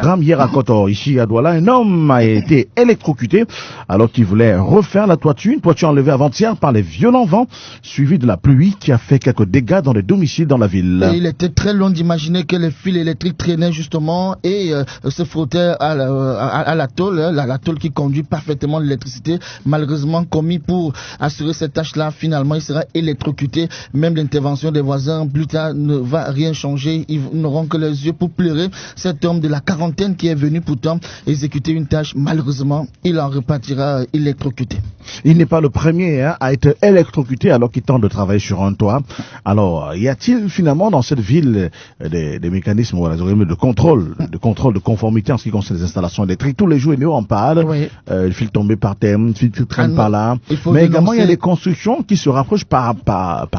Drame hier à Kotor, ici à Douala, un homme a été électrocuté alors qu'il voulait refaire la toiture. Une toiture enlevée avant-hier par les violents vents, suivie de la pluie qui a fait quelques dégâts dans les domiciles dans la ville. Et il était très long d'imaginer que les fils électriques traînaient justement et se frottaient à la tôle qui conduit parfaitement l'électricité. Malheureusement, commis pour assurer cette tâche-là, finalement, il sera électrocuté. Même l'intervention des voisins, plus tard, ne va rien changer. Ils n'auront que les yeux pour pleurer. Cet homme de la quarantaine qui est venu pourtant exécuter une tâche, malheureusement, il en repartira électrocuté. Il n'est pas le premier à être électrocuté alors qu'il tente de travailler sur un toit. Alors, y a-t-il finalement dans cette ville des mécanismes de contrôle, de conformité en ce qui concerne les installations électriques? Tous les jours, on en parle. Oui. Le fil tombé par terre, le fil traîne par là. Mais également, il y a des constructions qui se rapprochent par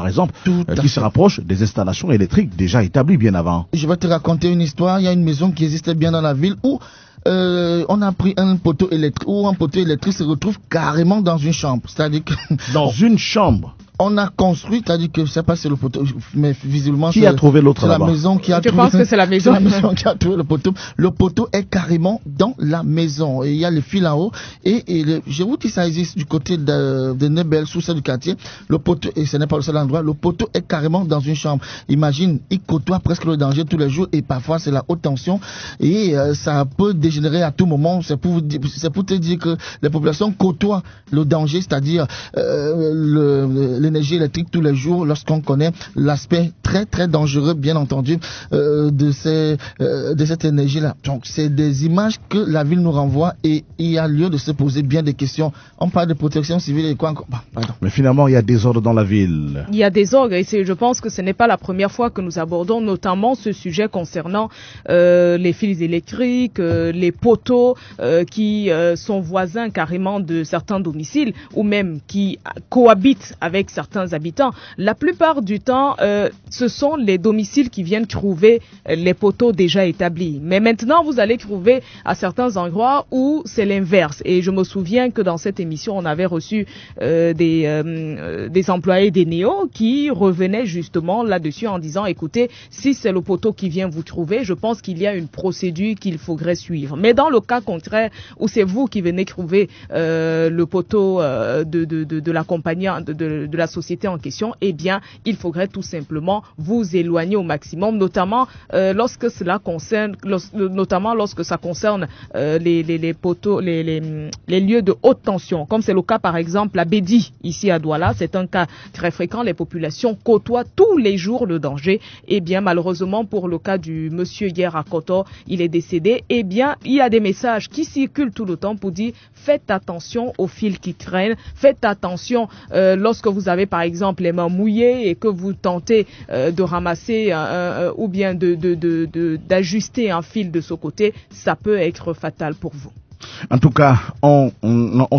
exemple, qui se rapprochent des installations électriques déjà établies bien avant. Je vais te raconter une histoire. Il y a une maison qui existait bien dans la ville où on a pris un poteau électrique se retrouve carrément dans une chambre. C'est-à-dire que dans une chambre. On a construit, c'est-à-dire que je sais pas si c'est le poteau, mais visiblement qui a trouvé l'autre là-bas? La maison qui a trouvé. Je pense que c'est la maison. C'est la maison qui a trouvé le poteau. Le poteau est carrément dans la maison. Et il y a les fils en haut. Je vous dis ça existe du côté de Nebel, sous celle du quartier. Le poteau, et ce n'est pas le seul endroit, le poteau est carrément dans une chambre. Imagine, il côtoie presque le danger tous les jours et parfois c'est la haute tension et ça peut dégénérer à tout moment. C'est pour te dire que les populations côtoient le danger, c'est-à-dire l'énergie électrique tous les jours lorsqu'on connaît l'aspect très très dangereux bien entendu de cette énergie-là. Donc c'est des images que la ville nous renvoie et il y a lieu de se poser bien des questions. On parle de protection civile et quoi encore? Pardon. Mais finalement il y a des ordres dans la ville. Il y a des ordres et je pense que ce n'est pas la première fois que nous abordons notamment ce sujet concernant les fils électriques, les poteaux qui sont voisins carrément de certains domiciles ou même qui cohabitent avec certains habitants. La plupart du temps, ce sont les domiciles qui viennent trouver les poteaux déjà établis. Mais maintenant, vous allez trouver à certains endroits où c'est l'inverse. Et je me souviens que dans cette émission, on avait reçu des employés des Néo qui revenaient justement là-dessus en disant, écoutez, si c'est le poteau qui vient vous trouver, je pense qu'il y a une procédure qu'il faudrait suivre. Mais dans le cas contraire, où c'est vous qui venez trouver le poteau de la compagnie, de la société en question, eh bien, il faudrait tout simplement vous éloigner au maximum, notamment lorsque ça concerne les poteaux, les lieux de haute tension, comme c'est le cas par exemple à Bédi, ici à Douala. C'est un cas très fréquent. Les populations côtoient tous les jours le danger. Eh bien, malheureusement, pour le cas du monsieur hier à Kotor, il est décédé. Eh bien, il y a des messages qui circulent tout le temps pour dire faites attention aux fils qui traînent, faites attention lorsque vous avez par exemple les mains mouillées et que vous tentez de ramasser ou bien d'ajuster un fil de ce côté, ça peut être fatal pour vous. En tout cas, on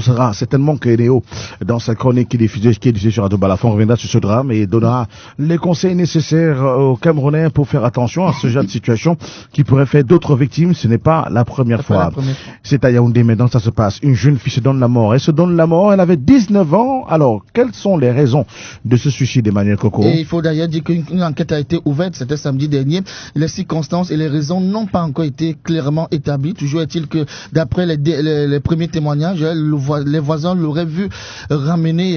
sera certainement que Néo, dans sa chronique qui est diffusée sur Radio Balafon, reviendra sur ce drame et donnera les conseils nécessaires aux Camerounais pour faire attention à ce genre de situation qui pourrait faire d'autres victimes. Ce n'est pas la première fois. C'est à Yaoundé maintenant ça se passe. Une jeune fille se donne la mort. Elle se donne la mort, elle avait 19 ans. Alors, quelles sont les raisons de ce suicide, Emmanuel Coco? Et il faut d'ailleurs dire qu'une enquête a été ouverte, c'était samedi dernier. Les circonstances et les raisons n'ont pas encore été clairement établies. Toujours est-il que d'après les premiers témoignages, les voisins l'auraient vu ramener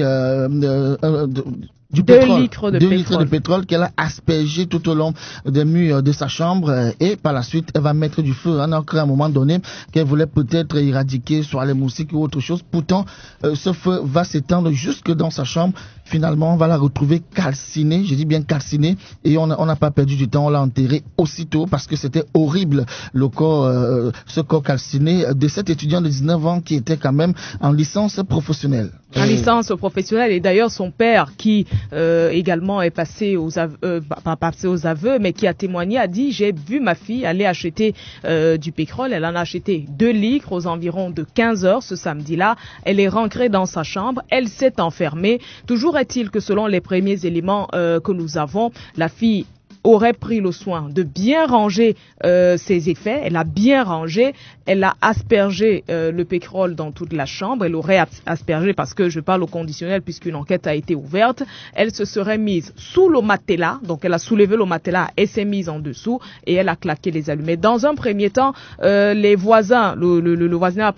deux litres de pétrole qu'elle a aspergé tout au long des murs de sa chambre et par la suite elle va mettre du feu. On a cru à un moment donné qu'elle voulait peut-être éradiquer soit les moustiques ou autre chose. Pourtant, ce feu va s'étendre jusque dans sa chambre. Finalement, on va la retrouver calcinée, je dis bien calcinée, et on n'a pas perdu du temps, on l'a enterrée aussitôt parce que c'était horrible ce corps calciné de cet étudiant de 19 ans qui était quand même en licence professionnelle. En licence professionnelle, et d'ailleurs son père qui également est passé aux aveux, mais qui a témoigné, a dit j'ai vu ma fille aller acheter du pétrole. Elle en a acheté 2 litres aux environs de 15 heures ce samedi-là. Elle est rentrée dans sa chambre, elle s'est enfermée. Toujours est-il que selon les premiers éléments que nous avons, la fille aurait pris le soin de bien ranger ses effets. Elle a bien rangé, elle a aspergé le pétrole dans toute la chambre, elle aurait aspergé parce que je parle au conditionnel puisqu'une enquête a été ouverte. Elle se serait mise sous le matelas, donc elle a soulevé le matelas et s'est mise en dessous et elle a claqué les allumettes. Dans un premier temps, les voisins, le voisinage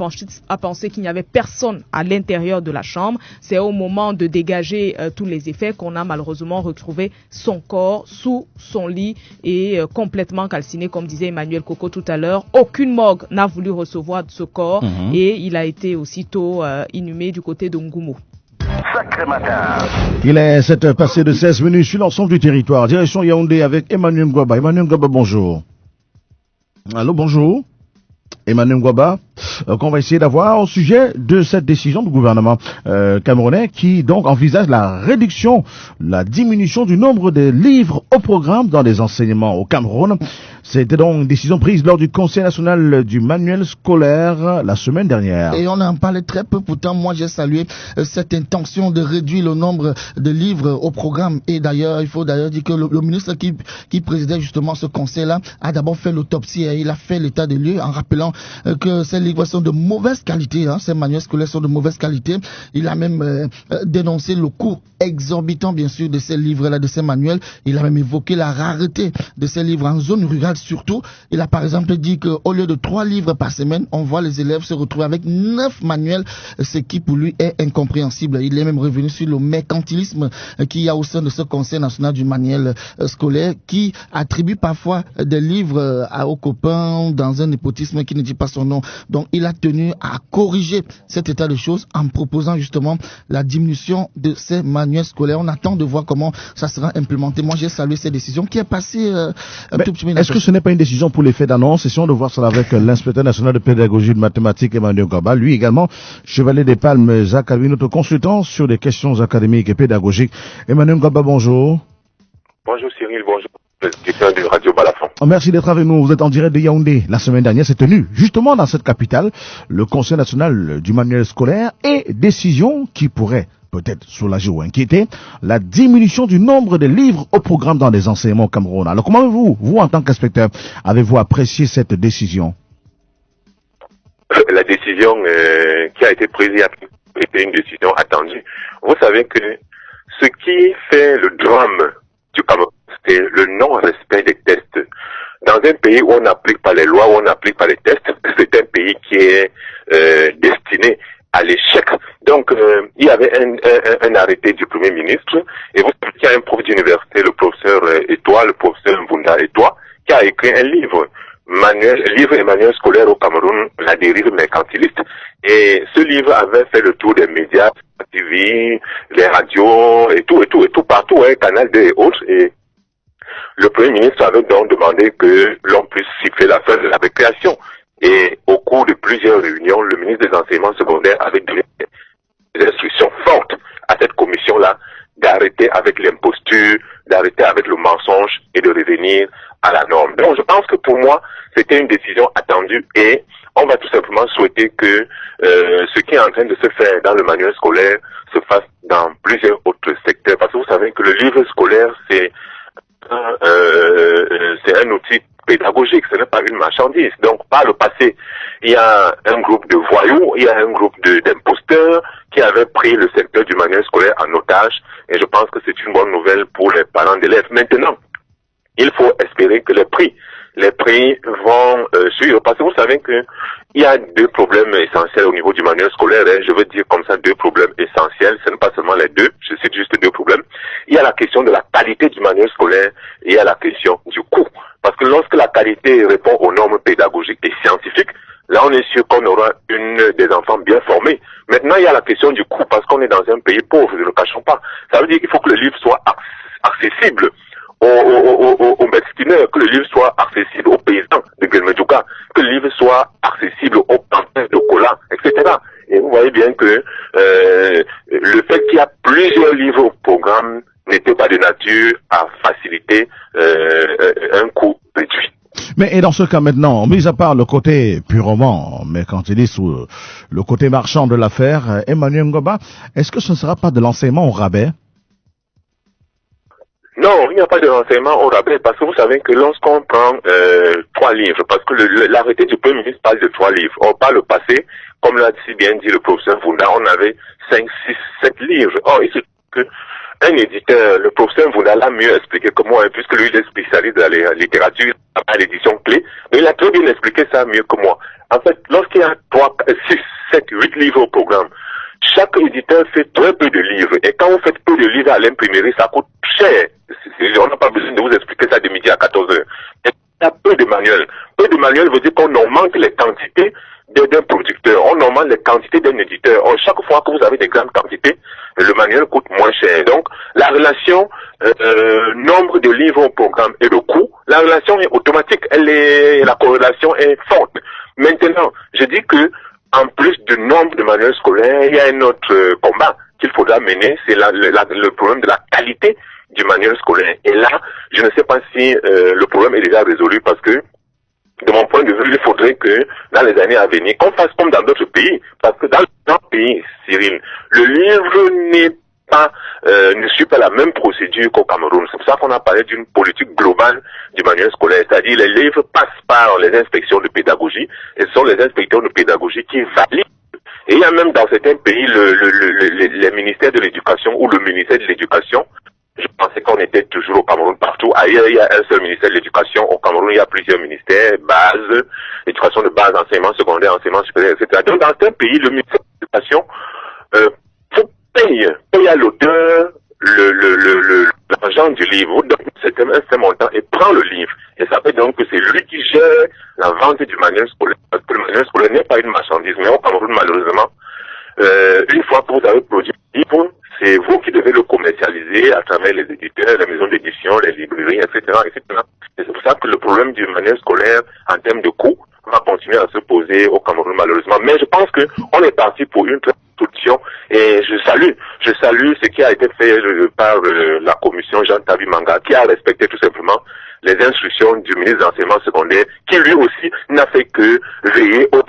a pensé qu'il n'y avait personne à l'intérieur de la chambre. C'est au moment de dégager tous les effets qu'on a malheureusement retrouvé son corps sous son lit et complètement calciné, comme disait Emmanuel Coco tout à l'heure. Aucune morgue n'a voulu recevoir ce corps et il a été aussitôt inhumé du côté de Ngoumo. Sacré matin. Il est 7h passé de 16 minutes sur l'ensemble du territoire. Direction Yaoundé avec Emmanuel Ngouaba. Emmanuel Ngouaba, bonjour. Allô, bonjour. Emmanuel Ngouaba, qu'on va essayer d'avoir au sujet de cette décision du gouvernement camerounais qui donc envisage la réduction, la diminution du nombre de livres au programme dans les enseignements au Cameroun. C'était donc une décision prise lors du Conseil national du manuel scolaire la semaine dernière. Et on en parlait très peu, pourtant moi j'ai salué cette intention de réduire le nombre de livres au programme. Et d'ailleurs, il faut d'ailleurs dire que le ministre qui présidait justement ce conseil-là a d'abord fait l'autopsie et il a fait l'état des lieux en rappelant que ces livres sont de mauvaise qualité, ces manuels scolaires sont de mauvaise qualité. Il a même dénoncé le coût exorbitant bien sûr de ces livres-là, de ces manuels. Il a même évoqué la rareté de ces livres en zone rurale surtout. Il a par exemple dit qu'au lieu de 3 livres par semaine, on voit les élèves se retrouver avec 9 manuels, ce qui pour lui est incompréhensible. Il est même revenu sur le mercantilisme qu'il y a au sein de ce Conseil national du manuel scolaire qui attribue parfois des livres aux copains dans un népotisme qui ne dit pas son nom. Donc il a tenu à corriger cet état de choses en proposant justement la diminution de ces manuels scolaires. On attend de voir comment ça sera implémenté. Moi j'ai salué cette décision qui est passée un tout petit peu. Est-ce que ce n'est pas une décision pour l'effet d'annonce? Essayons de voir cela avec l'inspecteur national de pédagogie de mathématiques Emmanuel Ngouaba. Lui également, chevalier des palmes Zachary, notre consultant sur les questions académiques et pédagogiques. Emmanuel Ngouaba, bonjour. Bonjour Cyril, bonjour. Président de Radio Balafon. Merci d'être avec nous. Vous êtes en direct de Yaoundé. La semaine dernière s'est tenue justement dans cette capitale le Conseil national du manuel scolaire et décision qui pourrait peut-être soulager ou inquiéter la diminution du nombre de livres au programme dans les enseignements au Cameroun. Alors comment vous en tant qu'inspecteur, avez-vous apprécié cette décision? La décision qui a été prise était une décision attendue. Vous savez que ce qui fait le drame du Cameroun, c'est le non-respect des tests. Dans un pays où on n'applique pas les lois, où on n'applique pas les tests, c'est un pays qui est destiné à l'échec. Donc, il y avait un arrêté du Premier ministre, et vous savez qu'il y a un prof d'université, le professeur Étoile, le professeur Mbunda Étoile, qui a écrit un livre et manuel scolaire au Cameroun, la dérive mercantiliste. Et ce livre avait fait le tour des médias, la TV, les radios, et tout partout, Canal 2 et autres. Et le Premier ministre avait donc demandé que l'on puisse siffler la fin de la récréation. Et au cours de plusieurs réunions, le ministre des Enseignements secondaires avait donné des instructions fortes à cette commission-là d'arrêter avec l'imposture, d'arrêter avec le mensonge et de revenir à la norme. Donc je pense que pour moi, c'était une décision attendue et on va tout simplement souhaiter que ce qui est en train de se faire dans le manuel scolaire se fasse dans plusieurs autres secteurs. Parce que vous savez que le livre scolaire, c'est un outil pédagogique, ce n'est pas une marchandise. Donc, par le passé, il y a un groupe de voyous, il y a un groupe d'imposteurs qui avaient pris le secteur du manuel scolaire en otage, et je pense que c'est une bonne nouvelle pour les parents d'élèves. Maintenant, il faut espérer que les prix vont suivre, parce que vous savez que il y a 2 problèmes essentiels au niveau du manuel scolaire, je veux dire comme ça 2 problèmes essentiels, ce n'est pas seulement les 2, je cite juste 2 problèmes. Il y a la question de la qualité du manuel scolaire et il y a la question du coût. Parce que lorsque la qualité répond aux normes pédagogiques et scientifiques, là on est sûr qu'on aura des enfants bien formés. Maintenant il y a la question du coût parce qu'on est dans un pays pauvre, ne le cachons pas. Ça veut dire qu'il faut que le livre soit accessible aux médecins, que le livre soit accessible aux paysans de Guelmedjouka, que le livre soit accessible aux pantins de Kola, etc. Et vous voyez bien que le fait qu'il y a plusieurs livres au programme n'était pas de nature à faciliter un coût réduit. Mais et dans ce cas maintenant, mis à part le côté purement mercantiliste ou le côté marchand de l'affaire, Emmanuel Ngouaba, est-ce que ce ne sera pas de l'enseignement au rabais? Non, il n'y a pas de renseignement au rabais parce que vous savez que lorsqu'on prend 3 livres, parce que l'arrêté du Premier ministre parle de 3 livres. Or, par le passé, comme l'a si bien dit le professeur Vounda, on avait 5, 6, 7 livres. Or, il se trouve que un éditeur, le professeur Vounda l'a mieux expliqué que moi, puisque lui, il est spécialiste de la littérature à l'édition clé, mais il a très bien expliqué ça mieux que moi. En fait, lorsqu'il y a 3, 6, 7, 8 livres au programme, chaque éditeur fait très peu de livres. Et quand vous faites peu de livres à l'imprimerie, ça coûte cher. On n'a pas besoin de vous expliquer ça de midi à 14 heures. Et il y a peu de manuels. Peu de manuels veut dire qu'on augmente les quantités d'un producteur. On augmente les quantités d'un éditeur. Or, chaque fois que vous avez des grandes quantités, le manuel coûte moins cher. Donc, la relation nombre de livres au programme et le coût, la relation est automatique. La corrélation est forte. Maintenant, je dis que en plus du nombre de manuels scolaires, il y a un autre combat qu'il faudra mener, c'est le problème de la qualité du manuel scolaire. Et là, je ne sais pas si le problème est déjà résolu parce que, de mon point de vue, il faudrait que, dans les années à venir, qu'on fasse comme dans d'autres pays. Parce que dans d'autres pays, Cyril, le livre ne suit pas la même procédure qu'au Cameroun. C'est pour ça qu'on a parlé d'une politique globale du manuel scolaire. C'est-à-dire, les livres passent par les inspections de pédagogie, et ce sont les inspecteurs de pédagogie qui valident. Et il y a même dans certains pays les ministères de l'éducation ou le ministère de l'éducation. Je pensais qu'on était toujours au Cameroun partout. Ailleurs, il y a un seul ministère de l'éducation. Au Cameroun, il y a plusieurs ministères, base, éducation de base, enseignement secondaire, enseignement supérieur, etc. Donc, dans certains pays, le ministère de l'éducation paye à l'auteur l'argent du livre, vous donne un certain montant et prend le livre. Et ça fait donc que c'est lui qui gère la vente du manuel scolaire. Parce que le manuel scolaire n'est pas une marchandise. Mais au Cameroun, malheureusement, une fois que vous avez produit le livre, c'est vous qui devez le commercialiser à travers les éditeurs, les maisons d'édition, les librairies, etc., etc. Et c'est pour ça que le problème du manuel scolaire, en termes de coût, va continuer à se poser au Cameroun, malheureusement. Mais je pense que on est parti pour une solution et je salue ce qui a été fait par la commission Jean Tabi Manga, qui a respecté tout simplement les instructions du ministre de l'enseignement secondaire, qui lui aussi n'a fait que veiller aux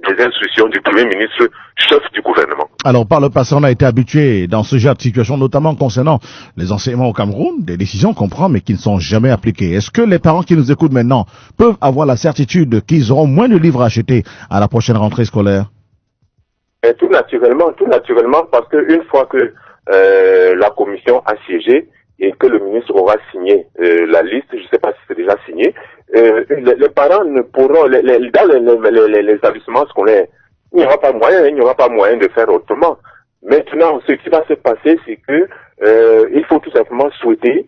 des instructions du Premier ministre, chef du gouvernement. Alors, par le passé, on a été habitué dans ce genre de situation, notamment concernant les enseignements au Cameroun, des décisions qu'on prend mais qui ne sont jamais appliquées. Est-ce que les parents qui nous écoutent maintenant peuvent avoir la certitude qu'ils auront moins de livres à acheter à la prochaine rentrée scolaire? Et tout naturellement, parce qu'une fois que la commission a siégé et que le ministre aura signé la liste, je ne sais pas si c'est déjà signé, les parents ne pourront, dans les établissements scolaires, il n'y aura pas moyen de faire autrement. Maintenant, ce qui va se passer, c'est que il faut tout simplement souhaiter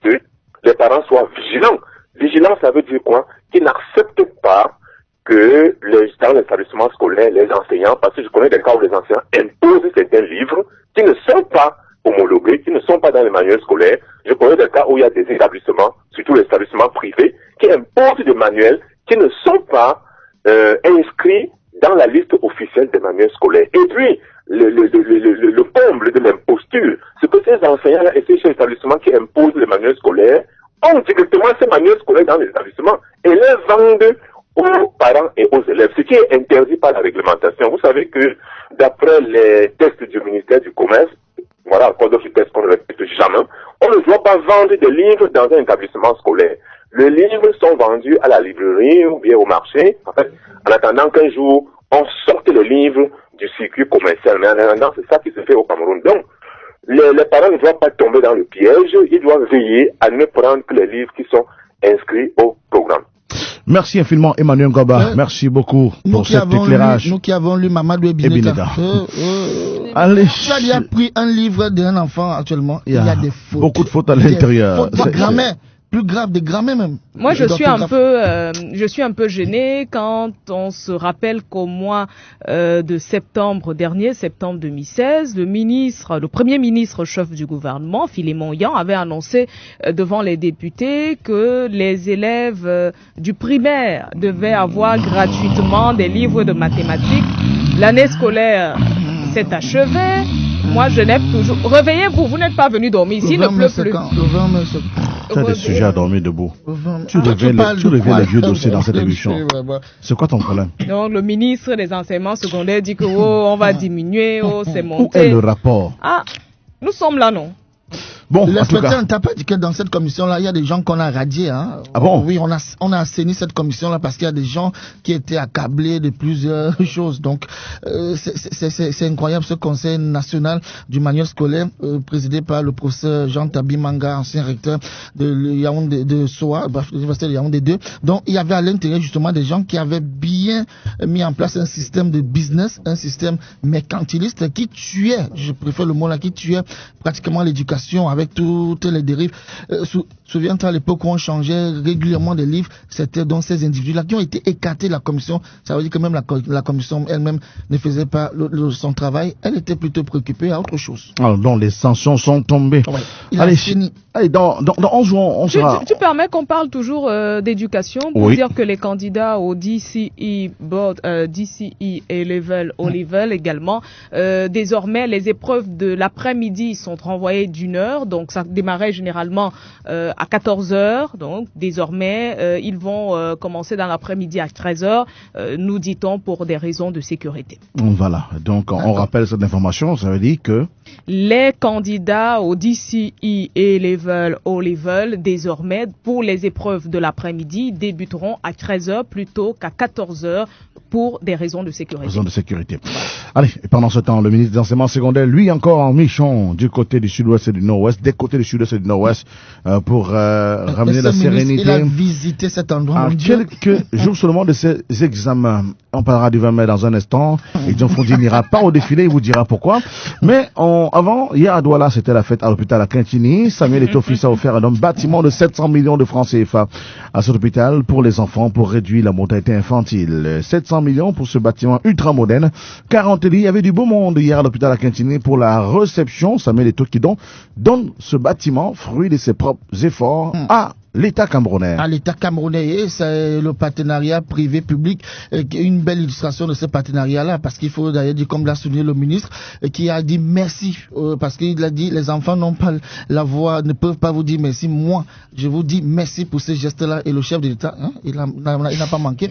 que les parents soient vigilants. Vigilant, ça veut dire quoi? Qu'ils n'acceptent pas que dans l'établissement scolaire, les enseignants, parce que je connais des cas où les enseignants imposent certains livres qui ne sont pas homologués, qui ne sont pas dans les manuels scolaires. Je connais des cas où il y a des établissements, surtout les établissements privés, qui imposent des manuels qui ne sont pas inscrits dans la liste officielle des manuels scolaires. Et puis, le comble de l'imposture, c'est que ces enseignants et ces établissements qui imposent les manuels scolaires ont directement ces manuels scolaires dans les établissements et les vendent aux parents et aux élèves, ce qui est interdit par la réglementation. Vous savez que d'après les tests du ministère du Commerce, voilà, code of test qu'on ne respecte jamais, on ne doit pas vendre des livres dans un établissement scolaire. Les livres sont vendus à la librairie ou bien au marché, en fait, en attendant qu'un jour, on sorte les livres du circuit commercial. Mais en attendant, c'est ça qui se fait au Cameroun. Donc, les parents ne doivent pas tomber dans le piège, ils doivent veiller à ne prendre que les livres qui sont inscrits au programme. Merci infiniment Emmanuel Goba, merci beaucoup pour cet éclairage. Nous qui avons lu Mamadou Ebineta. Allez. Tu as déjà pris un livre d'un enfant actuellement, il y a des fautes. Beaucoup de fautes à l'intérieur. Fautes de grammaire. Plus grave, des grammaires même. Moi, je suis un peu gêné quand on se rappelle qu'au mois de septembre dernier, septembre 2016, le premier ministre chef du gouvernement, Philémon Yan, avait annoncé devant les députés que les élèves du primaire devaient avoir gratuitement des livres de mathématiques. L'année scolaire s'est achevée. Moi, je n'ai toujours... Réveillez-vous, vous n'êtes pas venu dormir ici, il ne pleut plus. Tu as des sujets à dormir debout. Tu reviens les vieux dossiers dans cette émission. C'est quoi ton problème? Donc, le ministre des enseignements secondaires dit que on va diminuer, c'est monté. Où est le rapport? Ah, nous sommes là, non? Bon, l'inspecteur ne t'a pas dit que dans cette commission-là, il y a des gens qu'on a radiés. Hein. Ah bon? Oui, on a assaini cette commission-là parce qu'il y a des gens qui étaient accablés de plusieurs choses. Donc, c'est incroyable ce conseil national du manuel scolaire présidé par le professeur Jean Tabi Manga, ancien recteur de Yaoundé de SOA, l'université de Yaoundé 2. Donc, il y avait à l'intérieur justement des gens qui avaient bien mis en place un système de business, un système mercantiliste qui tuait, je préfère le mot là, qui tuait pratiquement l'éducation avec toutes les dérives. Souviens-toi à l'époque où on changeait régulièrement des livres, c'était donc ces individus-là qui ont été écartés de la commission. Ça veut dire que même la commission elle-même ne faisait pas son travail. Elle était plutôt préoccupée à autre chose. Alors, donc les sanctions sont tombées. Ouais. Allez, dans 11 jours, on sera... Tu permets qu'on parle toujours d'éducation pour dire que les candidats au DCE Board, DCE A-Level, O-Level également, désormais les épreuves de l'après-midi sont renvoyées d'1 heure, donc ça démarrait généralement à 14 heures, donc désormais ils vont commencer dans l'après-midi à 13 heures, nous dit-on pour des raisons de sécurité. Voilà, donc on rappelle cette information, ça veut dire que les candidats au DCE A-Level, O-Level, désormais pour les épreuves de l'après-midi débuteront à 13 heures plutôt qu'à 14 heures pour des raisons de sécurité. Allez, et pendant ce temps, le ministre de l'enseignement secondaire, lui encore en mission du côté du sud-ouest et du nord-ouest, des côtés du sud-ouest et du nord-ouest, pour ramener la sérénité. Il a visité cet endroit. À quelques jours seulement de ces examens. On parlera du 20 mai dans un instant. Et John Fondi n'ira pas au défilé, il vous dira pourquoi. Mais avant, hier à Douala, c'était la fête à l'hôpital à Quintini. Samuel Eto'o-Fils a offert un bâtiment de 700 millions de francs CFA à cet hôpital pour les enfants, pour réduire la mortalité infantile. 700 millions pour ce bâtiment ultra moderne. 40 lits, il y avait du beau monde hier à l'hôpital à Quintini pour la réception. Samuel Eto'o qui donne ce bâtiment, fruit de ses propres efforts, à l'État camerounais. À l'État camerounais, c'est le partenariat privé-public, une belle illustration de ce partenariat-là, parce qu'il faut d'ailleurs dire, comme l'a souligné le ministre, qui a dit merci, parce qu'il a dit, les enfants n'ont pas la voix, ne peuvent pas vous dire merci. Moi, je vous dis merci pour ce geste-là, et le chef de l'État, il n'a pas manqué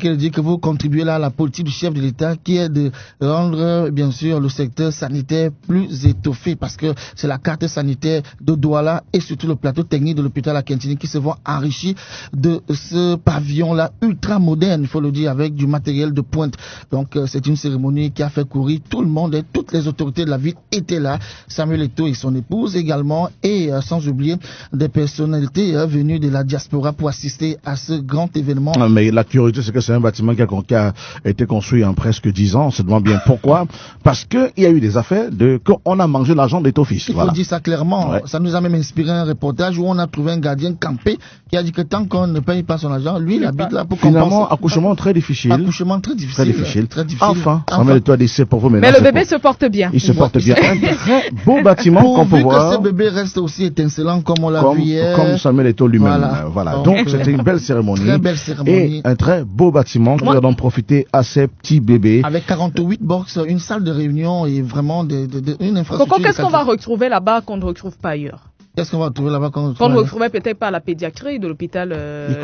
de dire que vous contribuez là à la politique du chef de l'État, qui est de rendre, bien sûr, le secteur sanitaire plus étoffé, parce que c'est la carte sanitaire de Douala et surtout le plateau technique de l'hôpital à Quintini qui se vont enrichir de ce pavillon-là ultra moderne, il faut le dire, avec du matériel de pointe. Donc c'est une cérémonie qui a fait courir tout le monde et toutes les autorités de la ville étaient là. Samuel Eto'o et son épouse également, et sans oublier des personnalités venues de la diaspora pour assister à ce grand événement. Mais la curiosité, c'est que c'est un bâtiment qui a été construit en presque 10 ans. On se demande bien pourquoi. Parce que il y a eu des affaires qu'on a mangé l'argent d'Eto'o-Fils. Il faut dire ça clairement. Ouais. Ça nous a même inspiré un reportage où on a trouvé un gardien campé qui a dit que tant qu'on ne paye pas son argent, lui il habite là pour compenser. Finalement, accouchement très difficile. Accouchement très difficile. Enfin, Samuel Eto'o a dit c'est pour vous maintenant. Mais le bébé se porte bien. Il se porte bien. Un très beau bâtiment qu'on peut voir. Que ce bébé reste aussi étincelant comme on l'a vu hier. Comme Samuel Eto'o lui-même. Voilà. Donc c'était une belle cérémonie. Très belle cérémonie. Et un très beau bâtiment qui va donc profiter à ces petits bébés. Avec 48 box, une salle de réunion et vraiment une infrastructure. Qu'est-ce qu'on va retrouver là-bas qu'on ne retrouve pas ailleurs? Qu'est-ce qu'on va retrouver là-bas qu'on ne retrouvait peut-être pas à la pédiatrie de l'hôpital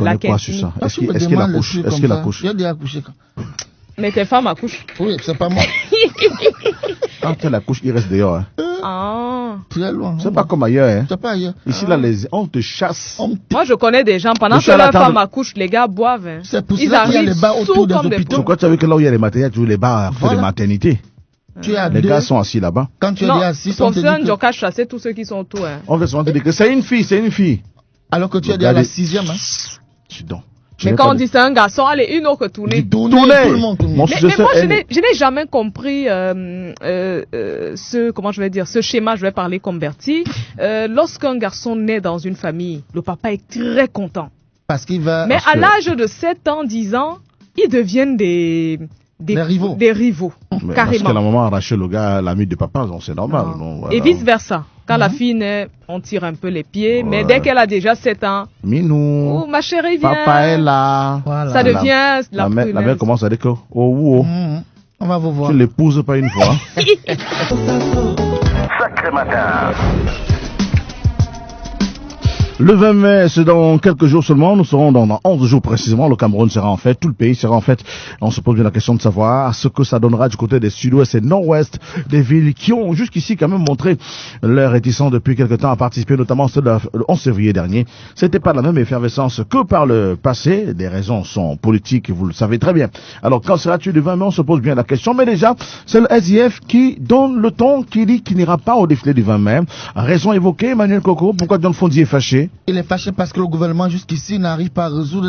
la Quintini. Est-ce qu'il accouche? Est-ce qu'il accouche? Il a déjà accouché quand? Mais tes femmes accouchent. Oui, c'est pas moi. Quand elle accouche, il reste dehors. Très loin. C'est pas comme ailleurs. C'est pas ailleurs. Ici, là, on te chasse. Moi, je connais des gens, pendant que leurs femmes accouchent, les gars boivent. C'est pour ça qu'il y a les bars autour des hôpitaux. Pourquoi tu as vu que là où il y a les maternités, tu vois les bars de maternité? Les gars sont assis là-bas. Quand tu es assis, on te dit que... chasser tous ceux qui sont autour. On va souvent te dire que c'est une fille. Alors que tu es déjà la 6e. Mais quand on dit c'est un garçon, allez, une autre tournée. Tout le monde. Mais moi, je n'ai jamais compris ce schéma, je vais parler comme Bertie. Lorsqu'un garçon naît dans une famille, le papa est très content. Parce qu'il va... Mais à l'âge de 7 ans, 10 ans, ils deviennent des rivaux. Carrément. Parce que la maman a arraché le gars, l'ami de papa, donc c'est normal. Non, voilà. Et vice versa. Quand la fille naît, on tire un peu les pieds, mais dès qu'elle a déjà 7 ans, Minou, ma chérie vient. Papa est là. Voilà. Ça devient la mère commence à dire que on va vous voir. Tu l'épouses pas une fois. Sacré matin. Le 20 mai, c'est dans quelques jours seulement. Nous serons dans 11 jours précisément. Le Cameroun sera en fête. Tout le pays sera en fête. On se pose bien la question de savoir ce que ça donnera du côté des sud-ouest et nord-ouest des villes qui ont jusqu'ici quand même montré leur réticence depuis quelque temps à participer, notamment celle le 11 février dernier. C'était pas la même effervescence que par le passé. Des raisons sont politiques, vous le savez très bien. Alors, quand sera-tu le 20 mai? On se pose bien la question. Mais déjà, c'est le SDF qui donne le ton, qui dit qu'il n'ira pas au défilé du 20 mai. Raison évoquée, Emmanuel Coco. Pourquoi John Frondi est fâché? Il est fâché parce que le gouvernement jusqu'ici n'arrive pas à résoudre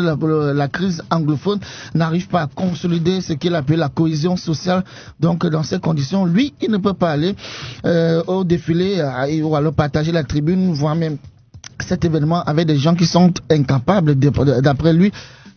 la crise anglophone, n'arrive pas à consolider ce qu'il appelle la cohésion sociale. Donc dans ces conditions, lui, il ne peut pas aller au défilé ou alors partager la tribune, voire même cet événement avec des gens qui sont incapables, d'après lui,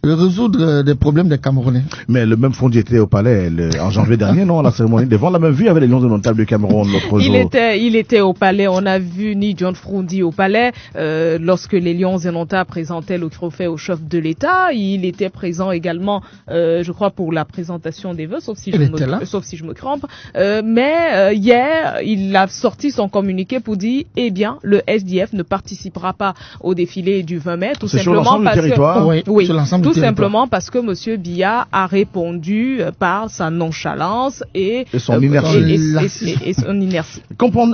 de résoudre des problèmes des Camerounais. Mais le même Frondi était au palais en janvier dernier, non, la cérémonie devant la même vue avec les Lions indomptables du Cameroun l'autre jour. Il était au palais. On a vu ni John Frondi au palais lorsque les Lions indomptables présentaient le trophée au chef de l'État. Il était présent également, je crois, pour la présentation des vœux, sauf si je me trompe. Mais hier, il a sorti son communiqué pour dire, eh bien, le SDF ne participera pas au défilé du 20 mai, tout simplement parce que oui, sur l'ensemble tout simplement parce que M. Biya a répondu par sa nonchalance et son inertie. Et son inertie.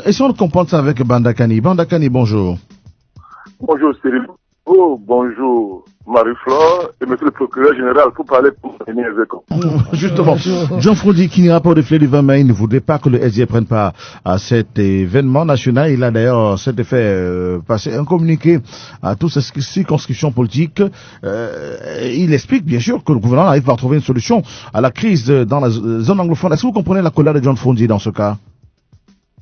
Essayons de comprendre ça avec Bandakani. Bandakani, bonjour. Bonjour Cyril. Bonjour Marie-Flore et monsieur le procureur général pour parler pour Justement, John Frondi qui n'ira pas au défilé du 20 mai, il ne voudrait pas que le SDF prenne part à cet événement national. Il a d'ailleurs cet effet passé un communiqué à toutes ces circonscriptions politiques. Il explique bien sûr que le gouvernement arrive à trouver une solution à la crise dans la zone anglophone. Est-ce que vous comprenez la colère de John Frondi dans ce cas?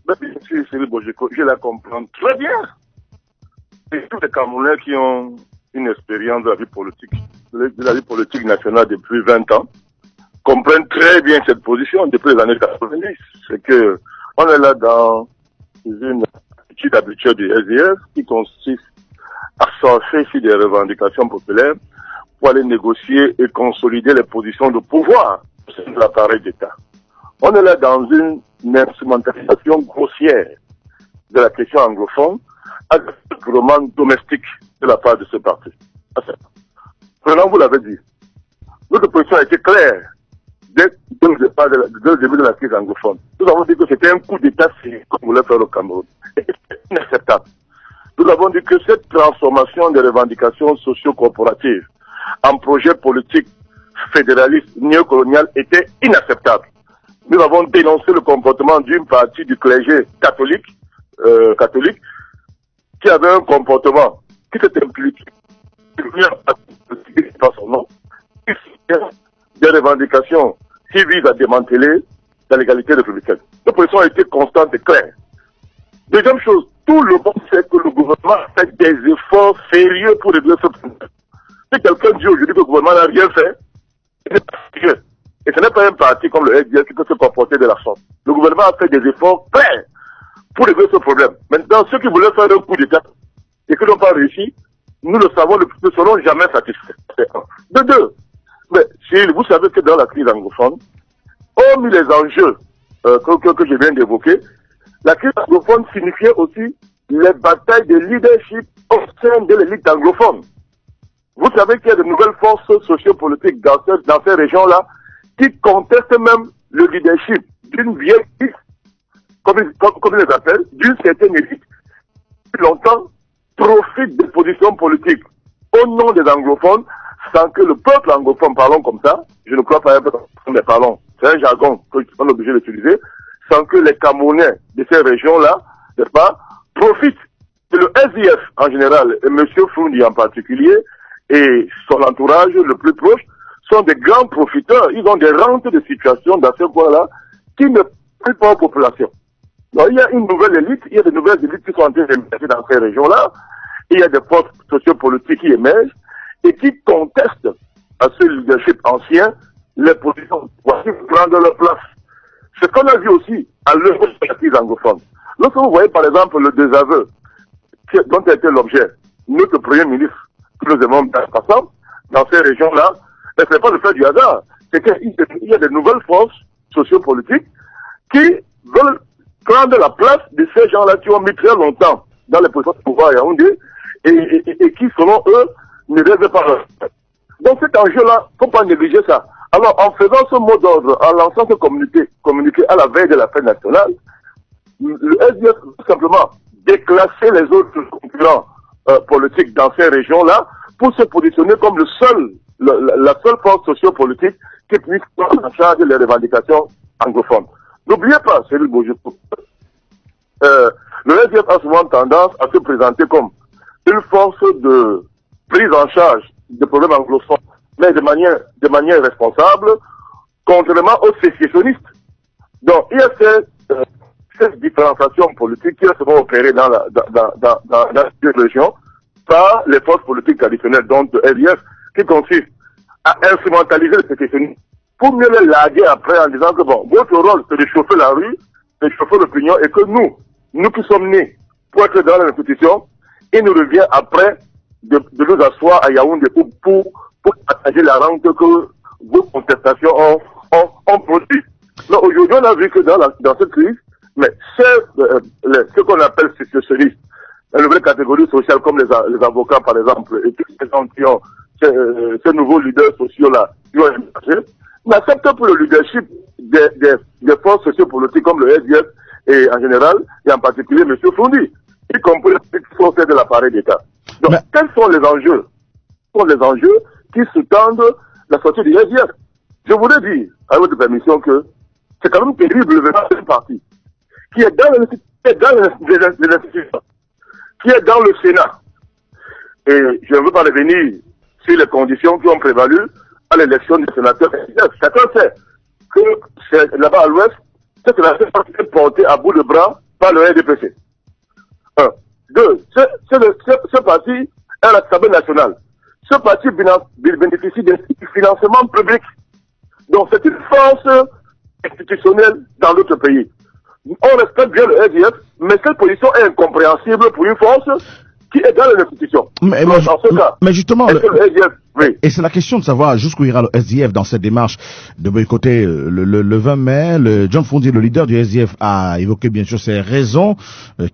Bien sûr, Cyril, je la comprends très bien. Et tous les Camerounais qui ont une expérience de la vie politique nationale depuis 20 ans, comprennent très bien cette position depuis les années 90. C'est que on est là dans une attitude habituelle du SDF qui consiste à surfer sur des revendications populaires pour aller négocier et consolider les positions de pouvoir de l'appareil d'État. On est là dans une instrumentalisation grossière de la question anglophone à un roman domestique de la part de ce parti. Prenons, vous l'avez dit, notre position a été claire dès le début de la crise anglophone. Nous avons dit que c'était un coup d'État qu'on voulait faire au Cameroun. Et c'est inacceptable. Nous avons dit que cette transformation des revendications socio-corporatives en projet politique fédéraliste néocolonial était inacceptable. Nous avons dénoncé le comportement d'une partie du clergé catholique qui avait un comportement qui s'est impliqué par son nom, des revendications qui visent à démanteler la légalité républicaine. Nos positions ont été constantes et claires. Deuxième chose, tout le monde sait que le gouvernement a fait des efforts sérieux pour régler ce problème. Si quelqu'un dit aujourd'hui que le gouvernement n'a rien fait, c'est pas sérieux. Et ce n'est pas un parti comme le SDF qui peut se comporter de la sorte. Le gouvernement a fait des efforts clairs pour régler ce problème. Maintenant, ceux qui voulaient faire un coup d'État et qui n'ont pas réussi, nous le savons, ne seront jamais satisfaits. De deux, mais si vous savez que dans la crise anglophone, hormis les enjeux que je viens d'évoquer, la crise anglophone signifiait aussi les batailles de leadership au sein de l'élite anglophone. Vous savez qu'il y a de nouvelles forces sociopolitiques dans ces régions-là qui contestent même le leadership d'une vieille élite, comme ils les appellent, d'une certaine élite, qui longtemps profite des positions politiques au nom des anglophones, sans que le peuple anglophone, parlons comme ça, je ne crois pas un peu mais parlons, c'est un jargon qu'on est obligé d'utiliser, sans que les Camerounais de ces régions-là, n'est-ce pas, profitent. Et le SDF en général, et M. Frondi en particulier, et son entourage le plus proche, sont des grands profiteurs. Ils ont des rentes de situation dans ce coin-là qui ne prient pas aux populations. Donc, il y a une nouvelle élite, il y a de nouvelles élites qui sont en train d'émerger dans ces régions-là. Il y a des forces sociopolitiques qui émergent et qui contestent à ce leadership ancien les positions qui prendre leur place. Ce qu'on a vu aussi à l'œuvre de la crise anglophone. Lorsque vous voyez par exemple le désaveu dont a été l'objet notre Premier ministre, que nous aimons bien ensemble, dans ces régions-là, ce n'est pas le fait du hasard. C'est qu'il y a de nouvelles forces sociopolitiques qui veulent prendre la place de ces gens-là qui ont mis très longtemps dans les positions de pouvoir à Yaoundé et qui, selon eux, ne rêvent pas leur retraite. Donc cet enjeu-là, faut pas négliger ça. Alors, en faisant ce mot d'ordre, en lançant ce communiqué à la veille de la fête nationale, le SDF tout simplement déclasser les autres concurrents politiques dans ces régions-là pour se positionner comme la seule force sociopolitique qui puisse prendre en charge les revendications anglophones. N'oubliez pas, Cyril Bojiko, le SDF a souvent tendance à se présenter comme une force de prise en charge des problèmes anglophones, mais de manière responsable, contrairement aux sécessionnistes. Donc, il y a cette différenciation politique qui est souvent opérée dans cette région par les forces politiques traditionnelles, dont le SDF, qui consiste à instrumentaliser les sécessionnistes pour mieux les larguer après en disant que bon, votre rôle c'est de chauffer la rue, de chauffer l'opinion, et que nous qui sommes nés pour être dans l'institution, il nous revient après de nous asseoir à Yaoundé pour partager la rente que vos contestations ont produit. Donc aujourd'hui, on a vu que dans cette crise, mais ce qu'on appelle sécessionnistes, la nouvelle catégorie sociale comme les avocats par exemple, et tous ces gens qui ont ces nouveaux leaders sociaux-là, qui ont émergé, n'acceptent pour le leadership des forces sociopolitiques comme le SDF et en général, et en particulier M. Foundi, y compris les forces de l'appareil d'État. Donc, quels sont les enjeux? Qui sous-tendent la sortie du SDF. Je voudrais dire, à votre permission, que c'est quand même terrible venant d'un parti qui est dans les institutions, qui est dans le Sénat. Et je ne veux pas revenir sur les conditions qui ont prévalu à l'élection des sénateurs SDF. Chacun sait que c'est là-bas à l'ouest, ce sénateur est porté à bout de bras par le RDPC. 1. 2. Ce parti est l'Assemblée nationale. Ce parti bénéficie d'un financement public. Donc c'est une force institutionnelle dans d'autres pays. On respecte bien le SDF, mais cette position est incompréhensible pour une force qui est dans l'institution. Mais justement, le SDF, oui. Et c'est la question de savoir jusqu'où ira le SDF dans cette démarche de boycotter le 20 mai. John Foundi, le leader du SDF, a évoqué bien sûr ses raisons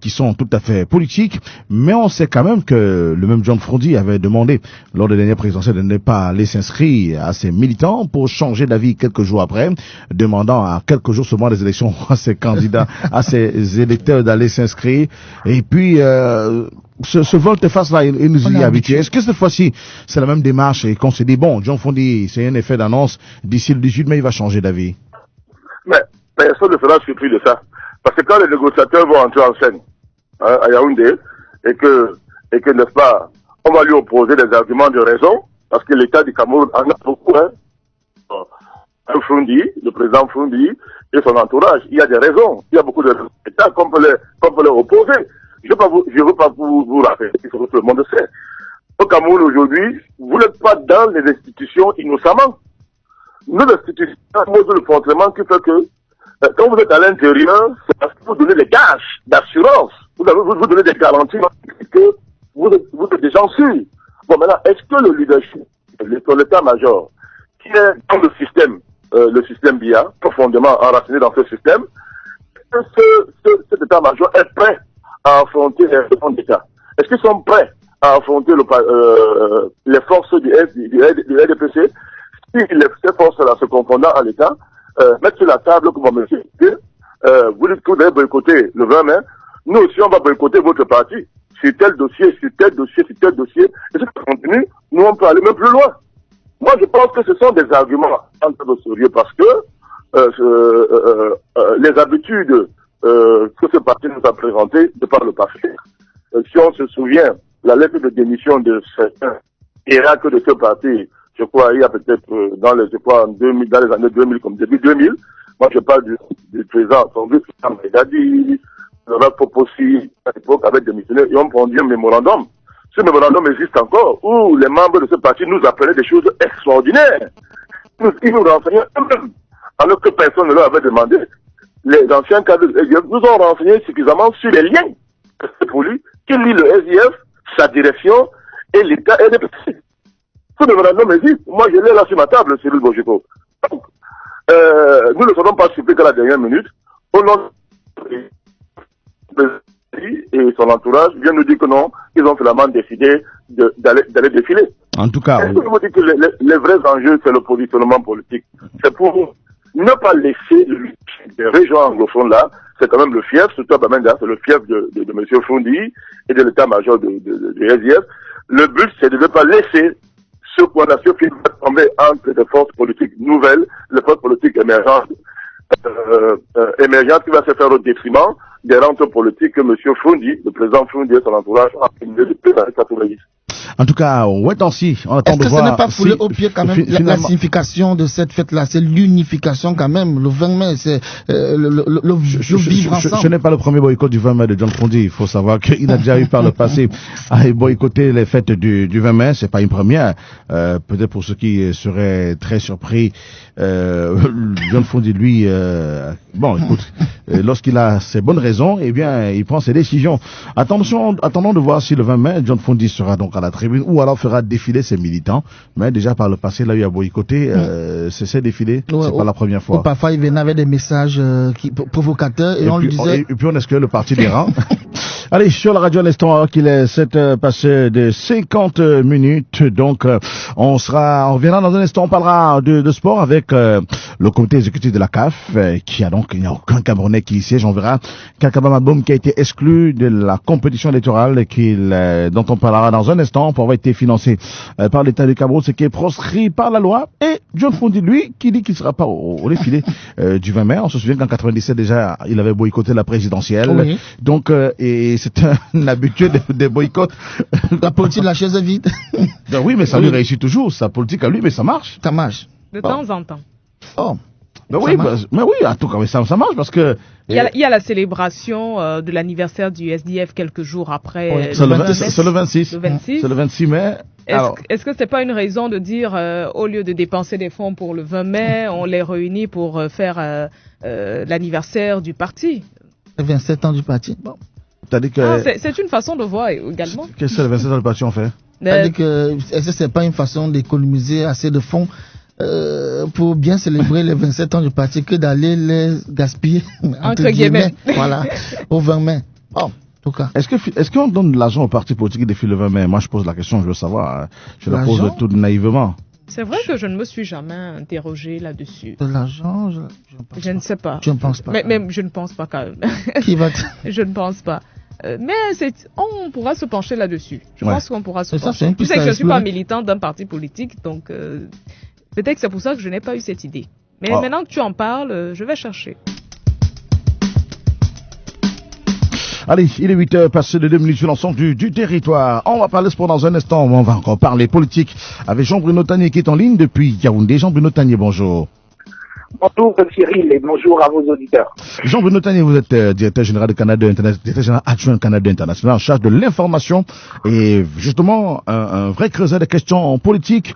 qui sont tout à fait politiques, mais on sait quand même que le même John Foundi avait demandé lors des dernières présidentielles de ne pas aller s'inscrire à ses militants pour changer d'avis quelques jours après, demandant à quelques jours seulement des élections à ses candidats, à ses électeurs d'aller s'inscrire. Et puis ce volte-face-là, il nous y est habitué. Est-ce que cette fois-ci, c'est la même démarche et qu'on s'est dit, bon, John Foundi, c'est un effet d'annonce, d'ici le 18 mai, il va changer d'avis? Mais personne ne sera surpris de ça. Parce que quand les négociateurs vont entrer en scène à Yaoundé, et que, n'est-ce pas, on va lui opposer des arguments de raison, parce que l'État du Cameroun en a beaucoup, Foundi, le président Foundi et son entourage, il y a des raisons, il y a beaucoup de raisons d'État qu'on peut les opposer. Je ne veux pas vous rappeler, tout le monde sait. Au Cameroun aujourd'hui, vous n'êtes pas dans les institutions innocemment. Nos institutions posent le fondement qui fait que quand vous êtes à l'intérieur, c'est parce que vous donnez des gages d'assurance. Vous donnez des garanties que vous êtes des gens sûrs. Bon, maintenant, est-ce que le leadership, l'état-major, qui est dans le système BIA, profondément enraciné dans ce système, cet état-major est prêt à affronter les réformes d'État? Est-ce qu'ils sont prêts à affronter les forces du RDPC si ces forces-là se confondant à l'État mettre sur la table comme monsieur vous dites que vous allez boycotter le 20 mai, nous aussi on va boycotter votre parti sur tel dossier, sur tel dossier, sur tel dossier, et si ça continue, nous on peut aller même plus loin. Moi je pense que ce sont des arguments en train de sérieux parce que les habitudes que ce parti nous a présenté de par le passé. Si on se souvient, la lettre de démission de certains héracles de ce parti, je crois, il y a peut-être dans les années 2000, comme début 2000, moi je parle du président, son vice-président Medadi, le Rav Popossi, à l'époque, avait démissionné, et on produit un mémorandum. Ce mémorandum existe encore, où les membres de ce parti nous apprenaient des choses extraordinaires. Ils nous renseignaient eux-mêmes, alors que personne ne leur avait demandé. Les anciens cadres de SDF nous ont renseigné suffisamment sur les liens pour lui, qui lie le SDF, sa direction et l'État RDPC. Ce mémorandum existe. Moi, je l'ai là sur ma table, Cyril Bojiko. Donc, nous ne serons pas surpris qu'à la dernière minute, au nom de et son entourage vient nous dire que non, ils ont finalement décidé d'aller défiler. En tout cas, je vous dis que les vrais enjeux, c'est le positionnement politique. C'est pour ne pas laisser les régions anglophones là, c'est quand même le fief, surtout à Bamenda, c'est le fief de M. Fundi et de l'état-major du SDF. Le but, c'est de ne pas laisser ce point là, ce film tomber entre des forces politiques nouvelles, les forces politiques émergentes, qui va se faire au détriment des rentes politiques que M. Fundi, le président Fundi et son entourage ont accumulé depuis les années 90. En tout cas, ouais, aussi, on attend de voir. Est-ce que ce n'est pas foulé au pied quand même la signification de cette fête-là? C'est l'unification quand même. Le 20 mai, c'est le vivre ensemble. Ce n'est pas le premier boycott du 20 mai de John Fundi. Il faut savoir qu'il a déjà eu par le passé à boycotter les fêtes du 20 mai. C'est pas une première. Peut-être pour ceux qui seraient très surpris, John Fundi, lui, bon, écoute, lorsqu'il a ses bonnes raisons, eh bien, il prend ses décisions. Attendons de voir si le 20 mai, John Fundi sera donc à la tribune ou alors fera défiler ses militants. Mais déjà par le passé, là, il a boycotté ces défilés. Ouais, c'est pas la première fois. Parfois, il venait avec des messages provocateurs et on lui disait... Et puis on excluait le parti des rangs. Allez, sur la radio à l'instant, qu'il est 7 passé de 50 minutes. Donc, on reviendra dans un instant, on parlera de sport avec le comité exécutif de la CAF, il n'y a aucun Camerounais qui y siège. On verra Kakaba Maboum qui a été exclu de la compétition électorale dont on parlera dans un instant pour avoir été financé par l'État du Cameroun, ce qui est proscrit par la loi. Et John Fundi, lui, qui dit qu'il ne sera pas au défilé du 20 mai. On se souvient qu'en 97 déjà, il avait boycotté la présidentielle. Oui. Donc, et c'est un habitué des boycotts. La politique de la chaise vide. Ben oui, mais ça lui réussit toujours. Sa politique à lui, mais ça marche. Ça marche. De temps en temps. Oh. Ben oui, mais oui, en tout cas, ça marche parce que... Il y a la célébration de l'anniversaire du SDF quelques jours après. Oui. C'est le 26. Le 26. C'est le 26 mai. Est-ce que c'est pas une raison de dire, au lieu de dépenser des fonds pour le 20 mai, on les réunit pour faire l'anniversaire du parti? 27 ans du parti. Bon. C'est une façon de voir également. Qu'est-ce que les 27 ans du parti ont fait? C'est-à-dire que est-ce que c'est pas une façon d'économiser assez de fonds pour bien célébrer les 27 ans du parti que d'aller les gaspiller entre guillemets. Voilà, au 20 mai. Oh, en tout cas. Est-ce qu'on donne de l'argent aux partis politiques défilent le 20 mai? Moi, je pose la question, je veux savoir. Je la pose tout naïvement. C'est vrai que je ne me suis jamais interrogé là-dessus. De l'argent, je ne sais pas. Je ne pense pas. Mais je ne pense pas quand même. Qui va Je ne pense pas. Mais on pourra se pencher là-dessus. Je pense qu'on pourra se pencher. Tu sais que je ne suis pas militante d'un parti politique, donc peut-être que c'est pour ça que je n'ai pas eu cette idée. Mais maintenant que tu en parles, je vais chercher. Allez, il est 8h passé de 2 minutes sur l'ensemble du territoire. On va parler sport dans un instant. On va encore parler politique avec Jean-Bruno Tanier qui est en ligne depuis Yaoundé. Jean-Bruno Tanier, bonjour. Bonjour Cyril et bonjour à vos auditeurs. Jean-Bruno Tanier, vous êtes directeur général de Canada International, directeur général adjoint de Canada International en charge de l'information et justement un vrai creuset de questions politiques.